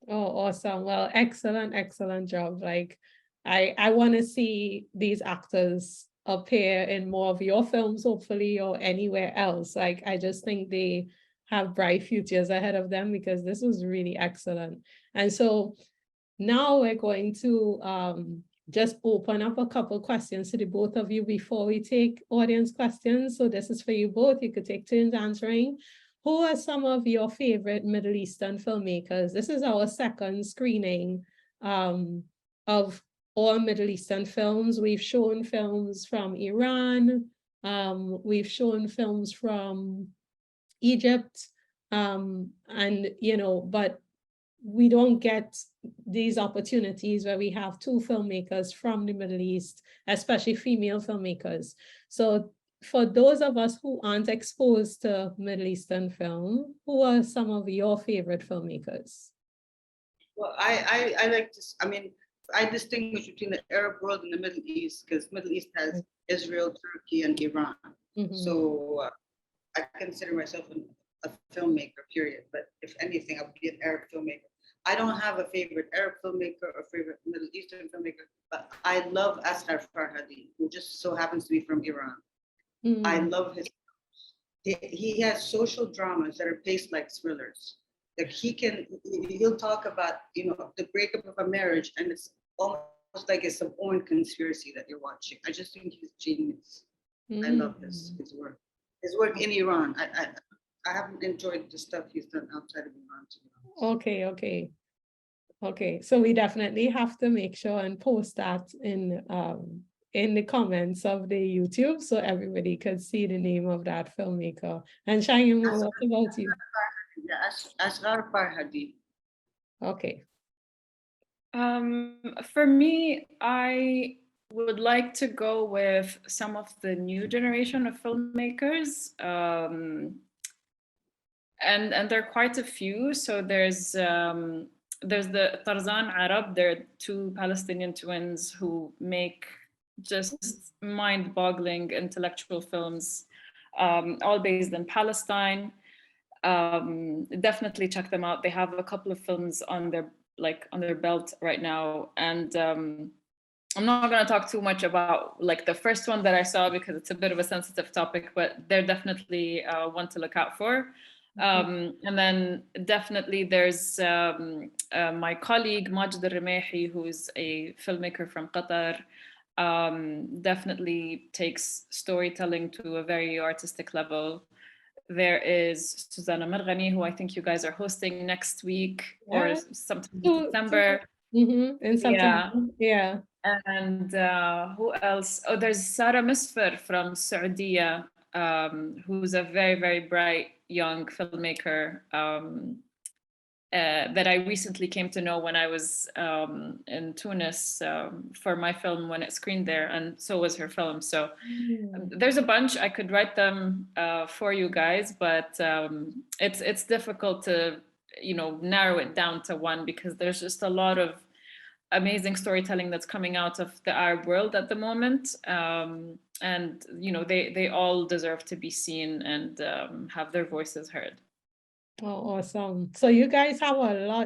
Oh, awesome. Well, excellent job. Like, I want to see these actors appear in more of your films, hopefully, or anywhere else. Like, I just think they have bright futures ahead of them, because this was really excellent. And so now we're going to just open up a couple questions to the both of you before we take audience questions. So this is for you both. You could take turns answering. Who are some of your favorite Middle Eastern filmmakers? This is our second screening of all Middle Eastern films. We've shown films from Iran. We've shown films from Egypt. And, you know, but we don't get these opportunities where we have two filmmakers from the Middle East, especially female filmmakers. So for those of us who aren't exposed to Middle Eastern film, who are some of your favorite filmmakers? Well, I like to, I mean, I distinguish between the Arab world and the Middle East, because Middle East has Israel, Turkey, and Iran. So I consider myself a filmmaker, period. But if anything, I would be an Arab filmmaker. I don't have a favorite Arab filmmaker or favorite Middle Eastern filmmaker, but I love Asghar Farhadi, who just so happens to be from Iran. I love his. He has social dramas that are paced like thrillers. Like he'll talk about, you know, the breakup of a marriage, and it's almost like it's some own conspiracy that you're watching. I just think he's genius. I love his work. His work in Iran. I haven't enjoyed the stuff he's done outside of Iran, to be honest. Okay. So we definitely have to make sure and post that in the comments of the YouTube, so everybody could see the name of that filmmaker. And Shaima, what about you? Asghar Farhadi. Okay. For me, I would like to go with some of the new generation of filmmakers. And there are quite a few. So there's the 𝗙𝗪𝗔𝗥𝗚. They're two Palestinian twins who make just mind-boggling intellectual films, all based in Palestine. Definitely check them out. They have a couple of films on their belt right now. And I'm not going to talk too much about like the first one that I saw, because it's a bit of a sensitive topic, but they're definitely one to look out for. And then definitely there's my colleague 𝗙𝗔𝗦𝗧𝗧, who's a filmmaker from Qatar. Definitely takes storytelling to a very artistic level. There is Susanna Marghani, who I think you guys are hosting next week or sometime in December. In September. Yeah. And who else? Oh, there's Sara Misfer from Saudi who's a very, very bright young filmmaker that I recently came to know when I was in Tunis for my film when it screened there, and so was her film. So there's a bunch. I could write them for you guys, but it's difficult to narrow it down to one, because there's just a lot of amazing storytelling that's coming out of the Arab world at the moment, and they all deserve to be seen and have their voices heard. Oh, awesome. So you guys have a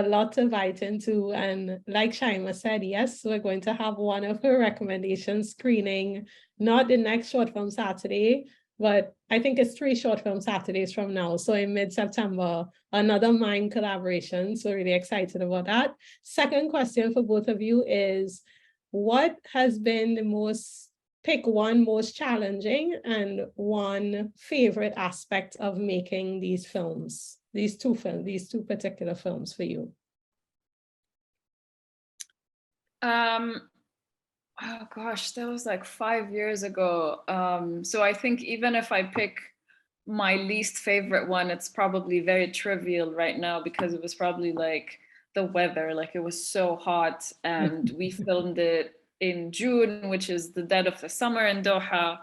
lot to bite into. And like Shaima said, yes, we're going to have one of her recommendations screening, not the next Short Film Saturday, but I think it's 3 Short Film Saturdays from now. So in mid-September, another MIME collaboration. So really excited about that. Second question for both of you is, what has been the pick one most challenging and one favorite aspect of making these films, these two particular films for you? Oh gosh, that was like 5 years ago. So I think even if I pick my least favorite one, it's probably very trivial right now, because it was probably like the weather. Like, it was so hot, and we filmed it in June, which is the dead of the summer in Doha.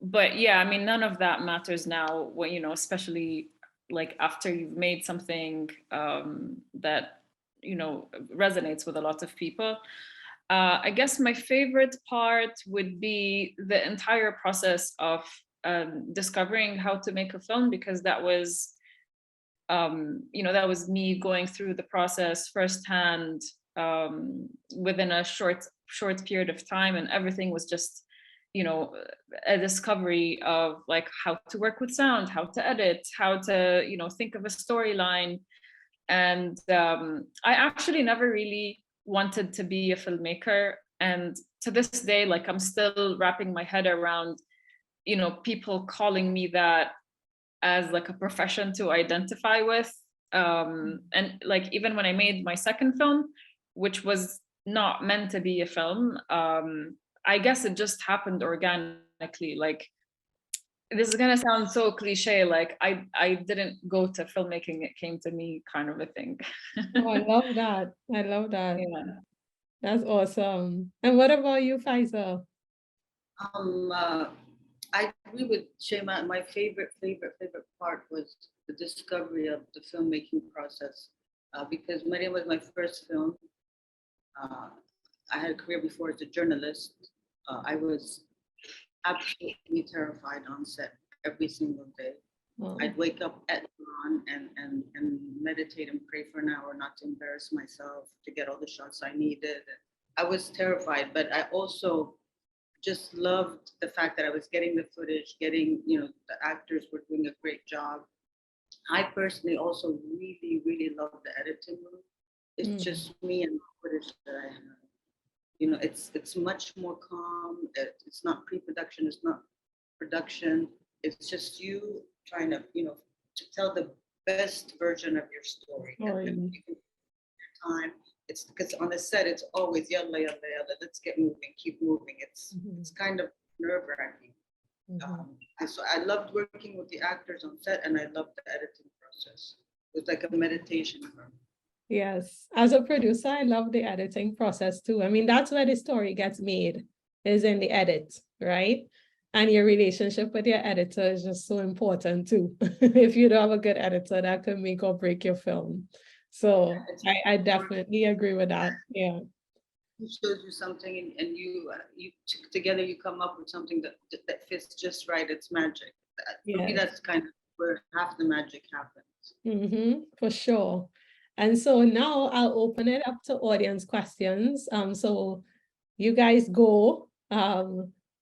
But yeah, I mean, none of that matters now, when, especially like after you've made something that resonates with a lot of people. I guess my favorite part would be the entire process of discovering how to make a film, because that was that was me going through the process firsthand within a short period of time, and everything was just a discovery of like how to work with sound, how to edit, how to think of a storyline. And I actually never really wanted to be a filmmaker, and to this day, like, I'm still wrapping my head around people calling me that as like a profession to identify with. And like, even when I made my second film, which was not meant to be a film, I guess it just happened organically. Like, this is gonna sound so cliche, like I didn't go to filmmaking, it came to me, kind of a thing. Oh, I love that. I love that. Yeah. That's awesome. And what about you, Faiza? I agree with Shaima. My favorite part was the discovery of the filmmaking process, because Mariam was my first film. I had a career before as a journalist. I was absolutely terrified on set every single day. Oh. I'd wake up at dawn and meditate and pray for an hour not to embarrass myself, to get all the shots I needed. I was terrified, but I also just loved the fact that I was getting the footage, the actors were doing a great job. I personally also really love the editing room. It's just me and the footage that I have. It's much more calm. It's not pre-production, it's not production. It's just you trying to, to tell the best version of your story. And you can your time. It's because on the set, it's always yalla, yalla, yalla, let's get moving, keep moving. It's kind of nerve-wracking. And so I loved working with the actors on set, and I loved the editing process. It was like a meditation for me. Yes, as a producer, I love the editing process too. I mean, that's where the story gets made, is in the edit, right? And your relationship with your editor is just so important too. If you don't have a good editor, that could make or break your film. So I definitely agree with that. Yeah. He shows you something, and you together you come up with something that fits just right. It's magic. For me, that's kind of where half the magic happens. For sure. And so now I'll open it up to audience questions. So you guys go.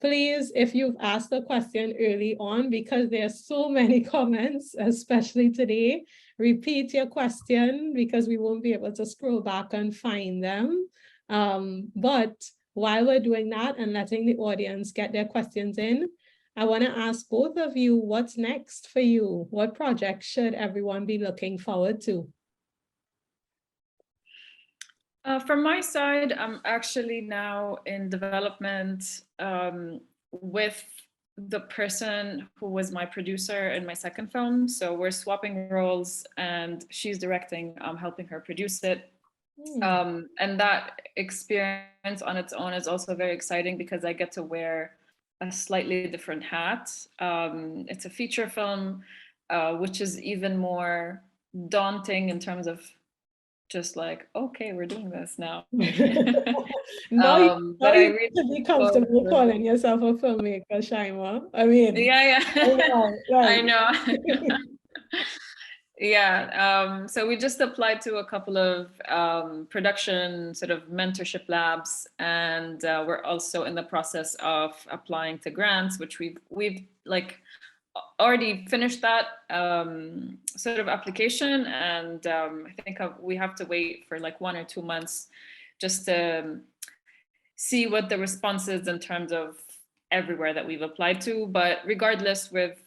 Please, if you've asked a question early on, because there's so many comments, especially today, repeat your question, because we won't be able to scroll back and find them. But while we're doing that and letting the audience get their questions in, I want to ask both of you, what's next for you? What project should everyone be looking forward to? From my side, I'm actually now in development with the person who was my producer in my second film. So we're swapping roles, and she's directing, I'm helping her produce it. And that experience on its own is also very exciting because I get to wear a slightly different hat. It's a feature film, which is even more daunting in terms of just like, okay, we're doing this now. No, but you I need really to be comfortable calling yourself a filmmaker, Shaima. I mean, yeah. right. I know. Yeah, so we just applied to a couple of production sort of mentorship labs, and we're also in the process of applying to grants, which we've like already finished that sort of application, and I think we have to wait for like 1 or 2 months just to see what the response is in terms of everywhere that we've applied to. But regardless, we've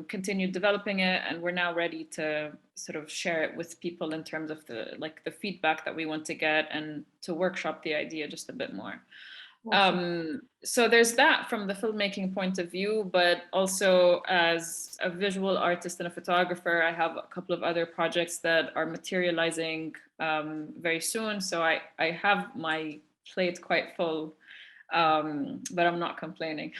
continued developing it, and we're now ready to sort of share it with people in terms of the feedback that we want to get and to workshop the idea just a bit more. So there's that from the filmmaking point of view, but also as a visual artist and a photographer, I have a couple of other projects that are materializing very soon. So I have my plate quite full, but I'm not complaining.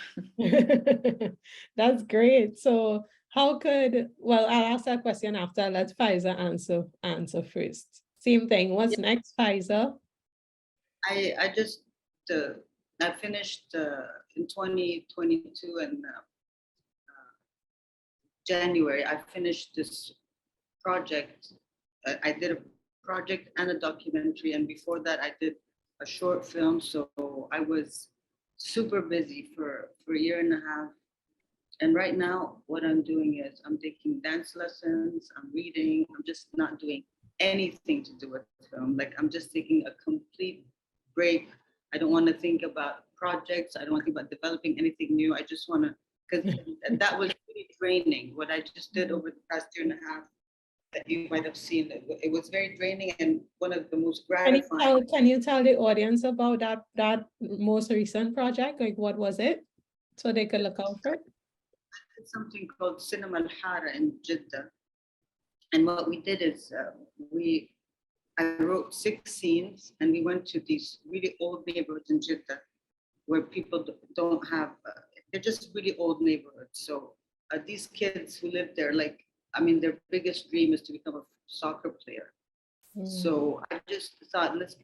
That's great. So how could, well, I'll ask that question after. Let Faiza answer first. Same thing. What's next, Faiza? I just I finished in 2022 and January. I finished this project. I did a project and a documentary, and before that, I did a short film. So I was super busy for a year and a half. And right now, what I'm doing is I'm taking dance lessons, I'm reading, I'm just not doing anything to do with film. Like I'm just taking a complete break. I don't want to think about projects. I don't want to think about developing anything new. I just want to, because that was really draining. What I just did over the past year and a half that you might have seen, it was very draining, and one of the most gratifying. Can you tell the audience about that most recent project? Like what was it? So they could look out for it. It's something called 𝗙𝗑𝗏𝗏 in Jeddah. And what we did is I wrote 6 scenes, and we went to these really old neighborhoods in Jeddah where people don't have, they're just really old neighborhoods. So these kids who live there, like, I mean, their biggest dream is to become a soccer player. So I just thought, let's,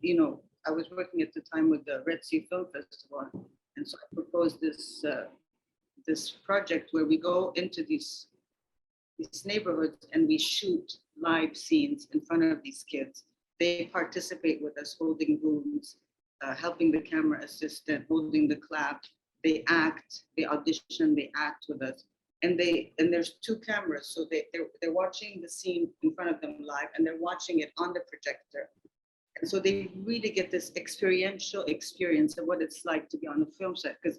I was working at the time with the Red Sea Film Festival. And so I proposed this project where we go into these neighborhoods and we shoot live scenes in front of these kids. They participate with us, holding booms, helping the camera assistant, holding the clap. They act, they audition, they act with us. And there's 2 cameras, so they're watching the scene in front of them live, and they're watching it on the projector. And so they really get this experiential experience of what it's like to be on a film set. Because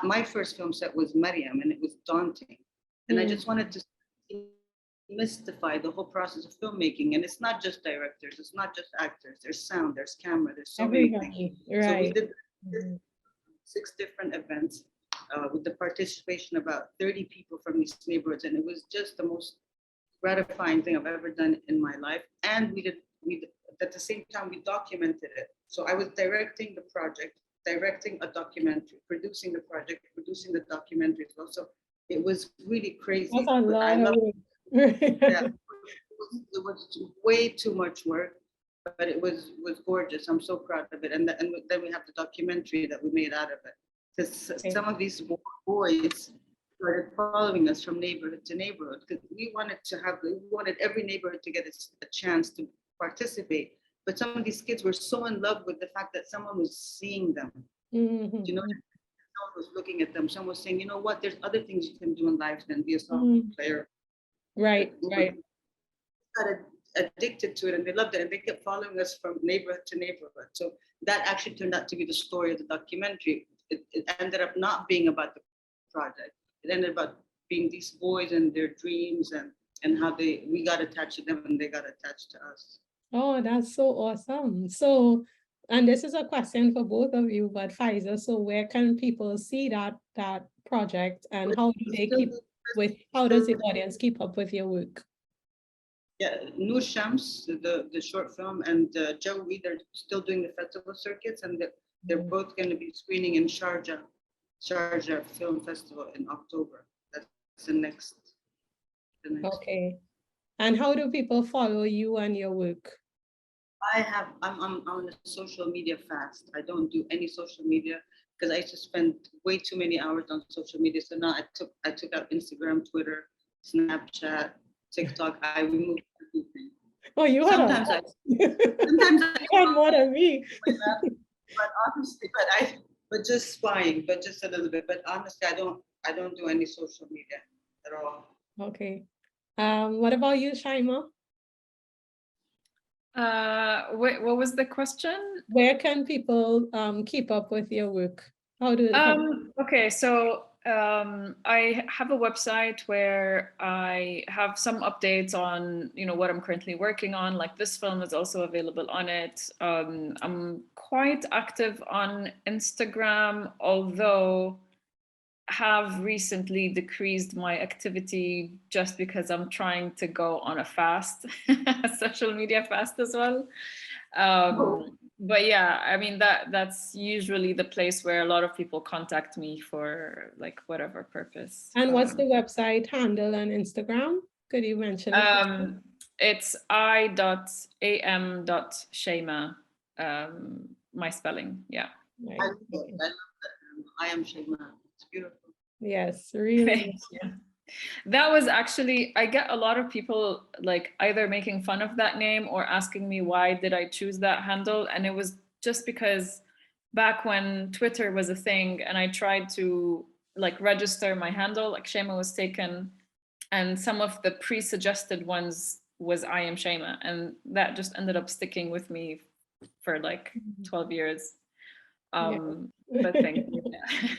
my first film set was MARIAM, and it was daunting. And I just wanted to demystify the whole process of filmmaking. And it's not just directors, it's not just actors, there's sound, there's camera, there's so many things. Right. So we did 6 different events with the participation of about 30 people from these neighborhoods. And it was just the most gratifying thing I've ever done in my life. And we at the same time, we documented it. So I was directing the project, directing a documentary, producing the project, producing the documentary as well. So it was really crazy. That's a lot of work. Yeah, it was way too much work, but it was gorgeous. I'm so proud of it. And then we have the documentary that we made out of it. Because some of these boys started following us from neighborhood to neighborhood, because we wanted every neighborhood to get a chance to participate. But some of these kids were so in love with the fact that someone was seeing them. Someone was looking at them. Someone was saying, you know what, there's other things you can do in life than be a soccer player. Right. Got addicted to it, and they loved it, and they kept following us from neighborhood to neighborhood. So that actually turned out to be the story of the documentary. It ended up not being about the project. It ended up about being these boys and their dreams, and how we got attached to them and they got attached to us. Oh, that's so awesome. So and this is a question for both of you, but Faiza, so where can people see that project, and how do they how does the audience keep up with your work? Yeah, 𝗓𝗓𝗓𝗏, the short film, and 𝗟𝗜𝗗𝗗𝗏, they're still doing the festival circuits, and they're both going to be screening in Sharjah Film Festival in October. That's the next. Okay. And how do people follow you and your work? I'm on a social media fast. I don't do any social media because I used to spend way too many hours on social media. So now I took out Instagram, Twitter, Snapchat, TikTok. I removed everything. Oh, you had sometimes I had more than me. But honestly, but just spying, but just a little bit. But honestly, I don't do any social media at all. Okay. What about you, Shaima? Wait, what was the question? Where can people keep up with your work? Okay, so I have a website where I have some updates on, what I'm currently working on. Like this film is also available on it. I'm quite active on Instagram, although have recently decreased my activity just because I'm trying to go on a fast, social media fast as well. But yeah, I mean, that's usually the place where a lot of people contact me for like whatever purpose. And what's the website handle on Instagram? Could you mention it? It's 𝗟𝗜𝗗𝗏𝗏𝗏𝗟𝗏, my spelling, yeah. Right. I love that. I am Shaima. It's beautiful. Yes, really. Yeah. That was actually, I get a lot of people like either making fun of that name or asking me why did I choose that handle. And it was just because back when Twitter was a thing and I tried to like register my handle, like Shaima was taken, and some of the pre-suggested ones was I am Shaima, and that just ended up sticking with me for like 12 years. But thank you.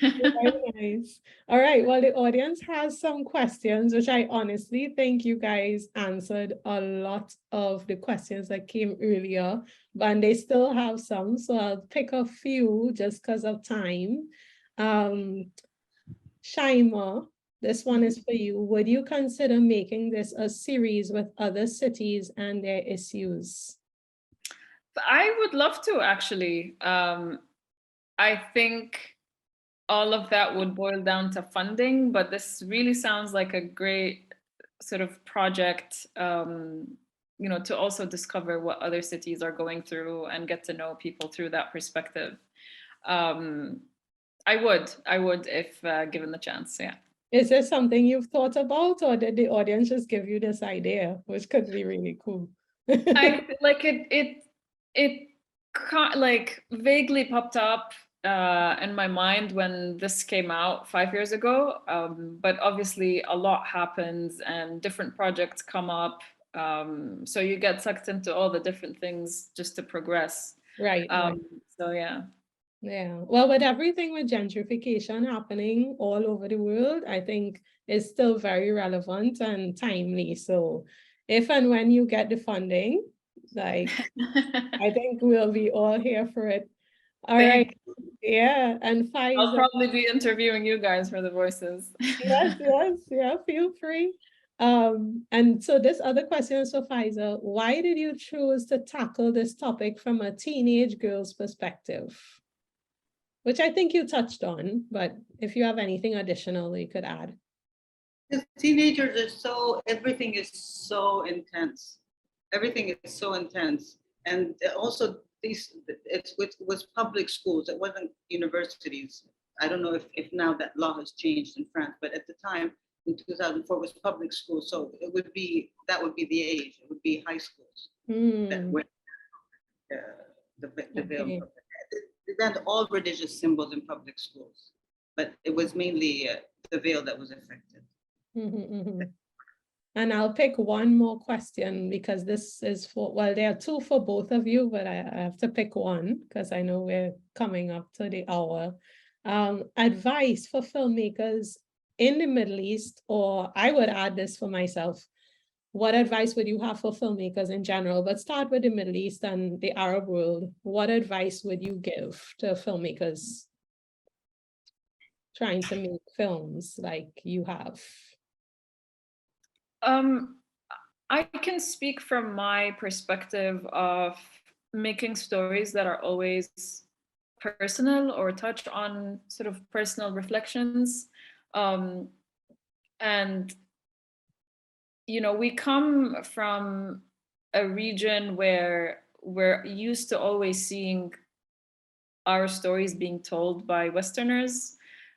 Very nice. All right, well, the audience has some questions, which I honestly think you guys answered a lot of the questions that came earlier, but they still have some, so I'll pick a few just because of time. Shaima, this one is for you. Would you consider making this a series with other cities and their issues? I would love to, actually. I think all of that would boil down to funding, but this really sounds like a great sort of project, to also discover what other cities are going through and get to know people through that perspective. I would if given the chance, yeah. Is this something you've thought about, or did the audience just give you this idea, which could be really cool? I like it like vaguely popped up in my mind when this came out 5 years ago, but obviously a lot happens and different projects come up, so you get sucked into all the different things just to progress. Right. So yeah. Well, with everything with gentrification happening all over the world, I think it's still very relevant and timely. So if and when you get the funding, like I think we'll be all here for it. All right. Yeah. And Faiza, I'll probably be interviewing you guys for the voices. Yes, yeah, feel free. And so this other question is for Faiza. Why did you choose to tackle this topic from a teenage girl's perspective? Which I think you touched on, but if you have anything additional you could add. The teenagers are everything is so intense. Everything is so intense. And also it was public schools, it wasn't universities. I don't know if now that law has changed in France, but at the time in 2004 was public school. So that would be the age, it would be high schools that went the veil. Okay. They banned all religious symbols in public schools, but it was mainly the veil that was affected. And I'll pick one more question because this is for, well, there are two for both of you, but I have to pick one because I know we're coming up to the hour. Advice for filmmakers in the Middle East, or I would add this for myself, what advice would you have for filmmakers in general? But start with the Middle East and the Arab world. What advice would you give to filmmakers trying to make films like you have? I can speak from my perspective of making stories that are always personal or touch on sort of personal reflections. And, you know, we come from a region where we're used to always seeing our stories being told by Westerners,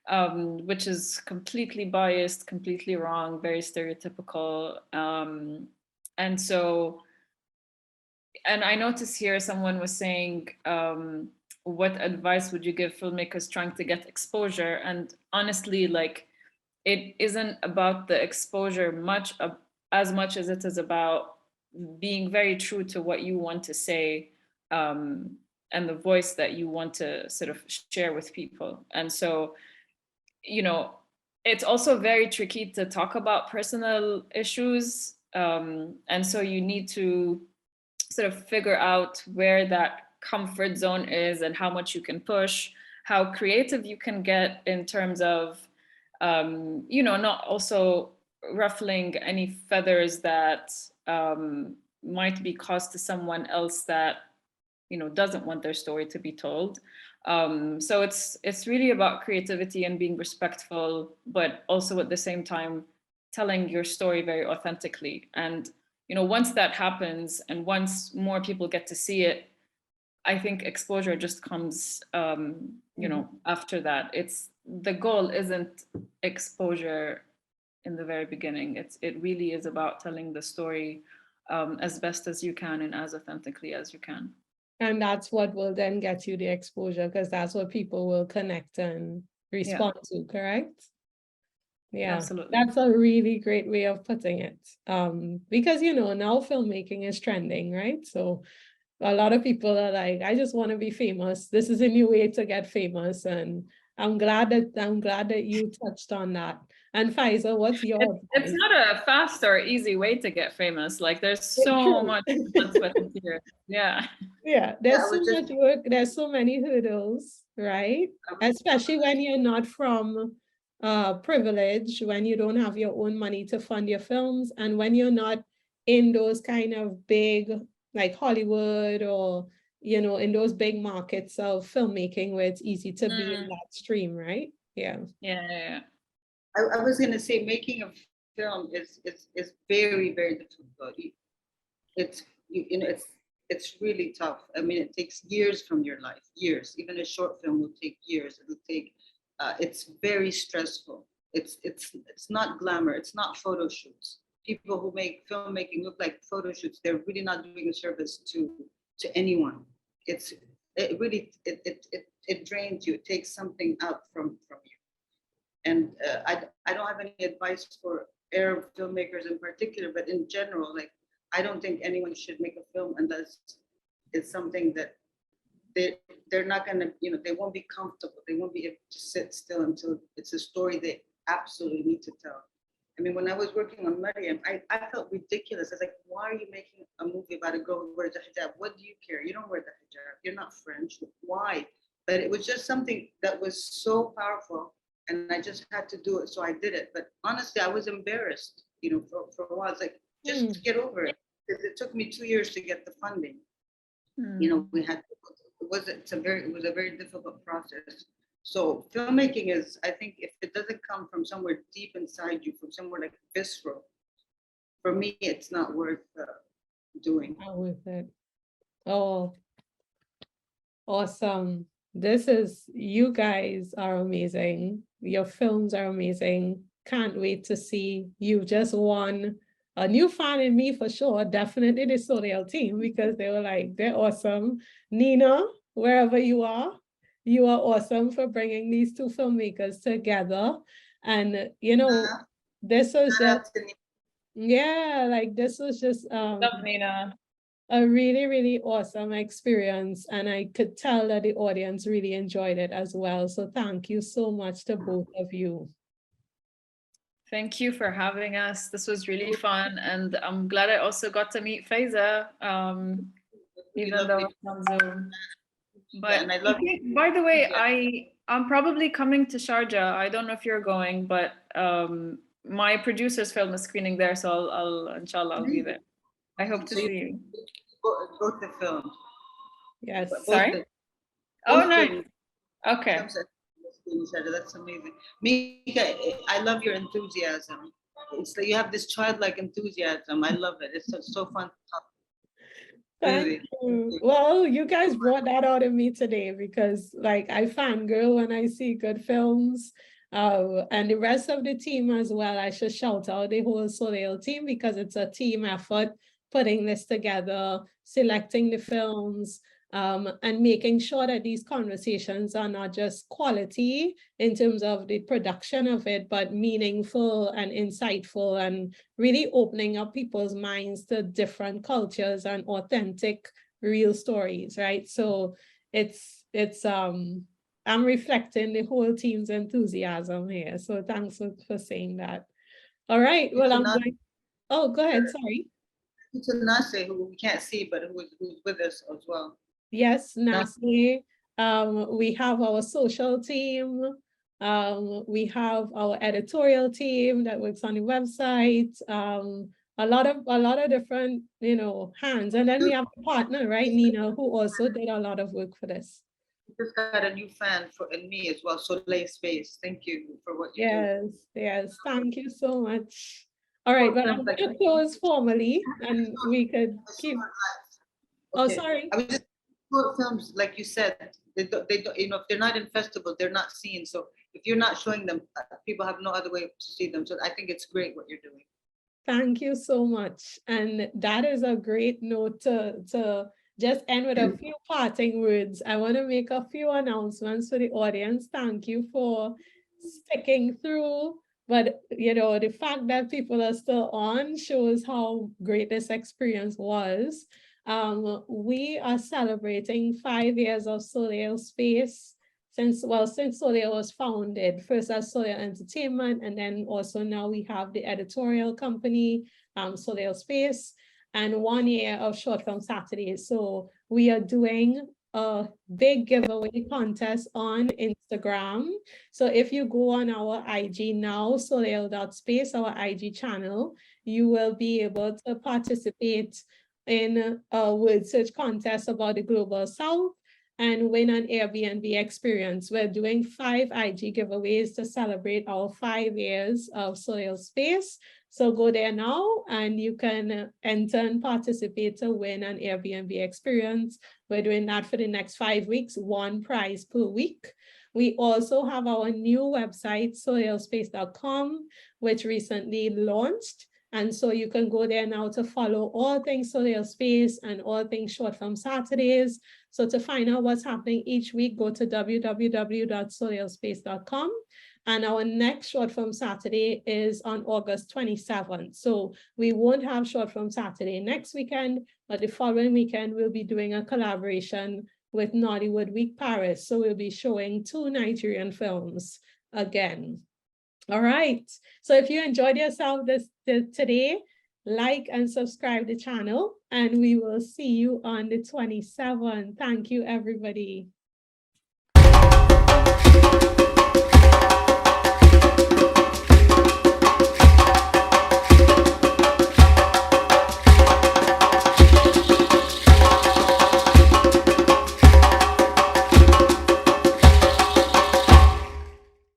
which is completely biased, completely wrong, very stereotypical. And so, and I noticed here someone was saying, what advice would you give filmmakers trying to get exposure? And honestly, like, it isn't about the exposure as much as it is about being very true to what you want to say, and the voice that you want to sort of share with people. And so, you know, it's also very tricky to talk about personal issues. And so you need to sort of figure out where that comfort zone is and how much you can push, how creative you can get in terms of, you know, not also ruffling any feathers that might be caused to someone else that, you know, doesn't want their story to be told. So it's really about creativity and being respectful, but also at the same time telling your story very authentically. And, you know, once that happens and once more people get to see it, I think exposure just comes, you know, after that. The goal isn't exposure in the very beginning. It really is about telling the story as best as you can and as authentically as you can. And that's what will then get you the exposure, because that's what people will connect and respond to, correct? Yeah, absolutely. That's a really great way of putting it. Because, you know, now filmmaking is trending, right? So a lot of people are like, I just want to be famous. This is a new way to get famous. And I'm glad that you touched on that. And Faiza, what's your It's not a fast or easy way to get famous. Like, there's so much sweat and tears. Yeah. Yeah, there's so much work, there's so many hurdles, right? Especially when you're not from privilege, when you don't have your own money to fund your films, and when you're not in those kind of big, like Hollywood, or, you know, in those big markets of filmmaking where it's easy to be in that stream, right? Yeah. I was going to say, making a film is very, very difficult. It's, you know, it's really tough. I mean, it takes years from your life, years. Even a short film will take years. It'll take, it's very stressful. It's not glamour. It's not photo shoots. People who make filmmaking look like photo shoots, they're really not doing a service to anyone. It really drains you. It takes something out from you. And I don't have any advice for Arab filmmakers in particular, but in general, like, I don't think anyone should make a film unless it's something that they're not gonna, you know, they won't be comfortable. They won't be able to sit still until it's a story they absolutely need to tell. I mean, when I was working on MARIAM, I felt ridiculous. I was like, why are you making a movie about a girl who wears a hijab? What do you care? You don't wear the hijab. You're not French. Why? But it was just something that was so powerful, and I just had to do it, so I did it. But honestly, I was embarrassed, you know, for a while. It's like, just get over it. Because it took me 2 years to get the funding. You know, we had, it was a very difficult process. So filmmaking is, I think, if it doesn't come from somewhere deep inside you, from somewhere like visceral, for me, it's not worth doing. Not worth it. Oh, awesome. You guys are amazing. Your films are amazing. Can't wait to see. You just won a new fan in me for sure. Definitely the Soleil team, because they were like, they're awesome. Nina, wherever you are awesome for bringing these two filmmakers together. And, you know, this was just, yeah, like this was just Love Nina. A really, really awesome experience. And I could tell that the audience really enjoyed it as well. So thank you so much to both of you. Thank you for having us. This was really fun, and I'm glad I also got to meet Faiza, even though it's on Zoom. But and I love by the way, I'm probably coming to Sharjah. I don't know if you're going, but my producer's film is screening there, so I'll inshallah I'll be there. I hope to see you. Both the films. Yes. Sorry? Oh, nice. Okay. That's amazing. Mika, I love your enthusiasm. It's like you have this childlike enthusiasm. I love it. It's so fun to talk. Thank you. Well, you guys brought that out of me today because like I fangirl when I see good films. And the rest of the team as well. I should shout out the whole Soleil team because it's a team effort putting this together, selecting the films, and making sure that these conversations are not just quality in terms of the production of it, but meaningful and insightful and really opening up people's minds to different cultures and authentic, real stories, right? So I'm reflecting the whole team's enthusiasm here. So thanks for saying that. All right, well, I'm going, oh, go ahead, sorry. To Nase, who we can't see, but who's with us as well. Yes, Nase. We have our social team. We have our editorial team that works on the website. A lot of different, hands. And then we have a partner, right, Nina, who also did a lot of work for this. Just got a new fan in me as well, Soleil Space. Thank you for what you do. Yes, thank you so much. All right, but I'm going to close formally and we could keep. Oh, sorry. I was just short films, like you said, they don't, if they're not in festival, they're not seen. So if you're not showing them, people have no other way to see them. So I think it's great what you're doing. Thank you so much. And that is a great note to just end with a few parting words. I want to make a few announcements for the audience. Thank you for sticking through. But, the fact that people are still on shows how great this experience was. We are celebrating 5 years of Soleil Space since Soleil was founded, first as Soleil Entertainment, and then also now we have the editorial company, Soleil Space, and 1 year of Short Film Saturdays. So we are doing a big giveaway contest on Instagram. So if you go on our IG now, soleil.space, our IG channel, you will be able to participate in a word search contest about the Global South and win an Airbnb experience. We're doing 5 IG giveaways to celebrate our 5 years of Soleil Space. So go there now and you can enter and participate to win an Airbnb experience. We're doing that for the next 5 weeks, 1 prize per week. We also have our new website, soleilspace.com, which recently launched. And so you can go there now to follow all things Soleil Space and all things Short Film Saturdays. So to find out what's happening each week, go to www.soleilspace.com. And our next Short Film Saturday is on August 27th. So we won't have Short Film Saturday next weekend, but the following weekend, we'll be doing a collaboration with Nollywood Week Paris. So we'll be showing 2 Nigerian films again. All right. So if you enjoyed yourself today, like and subscribe the channel, and we will see you on the 27th. Thank you, everybody.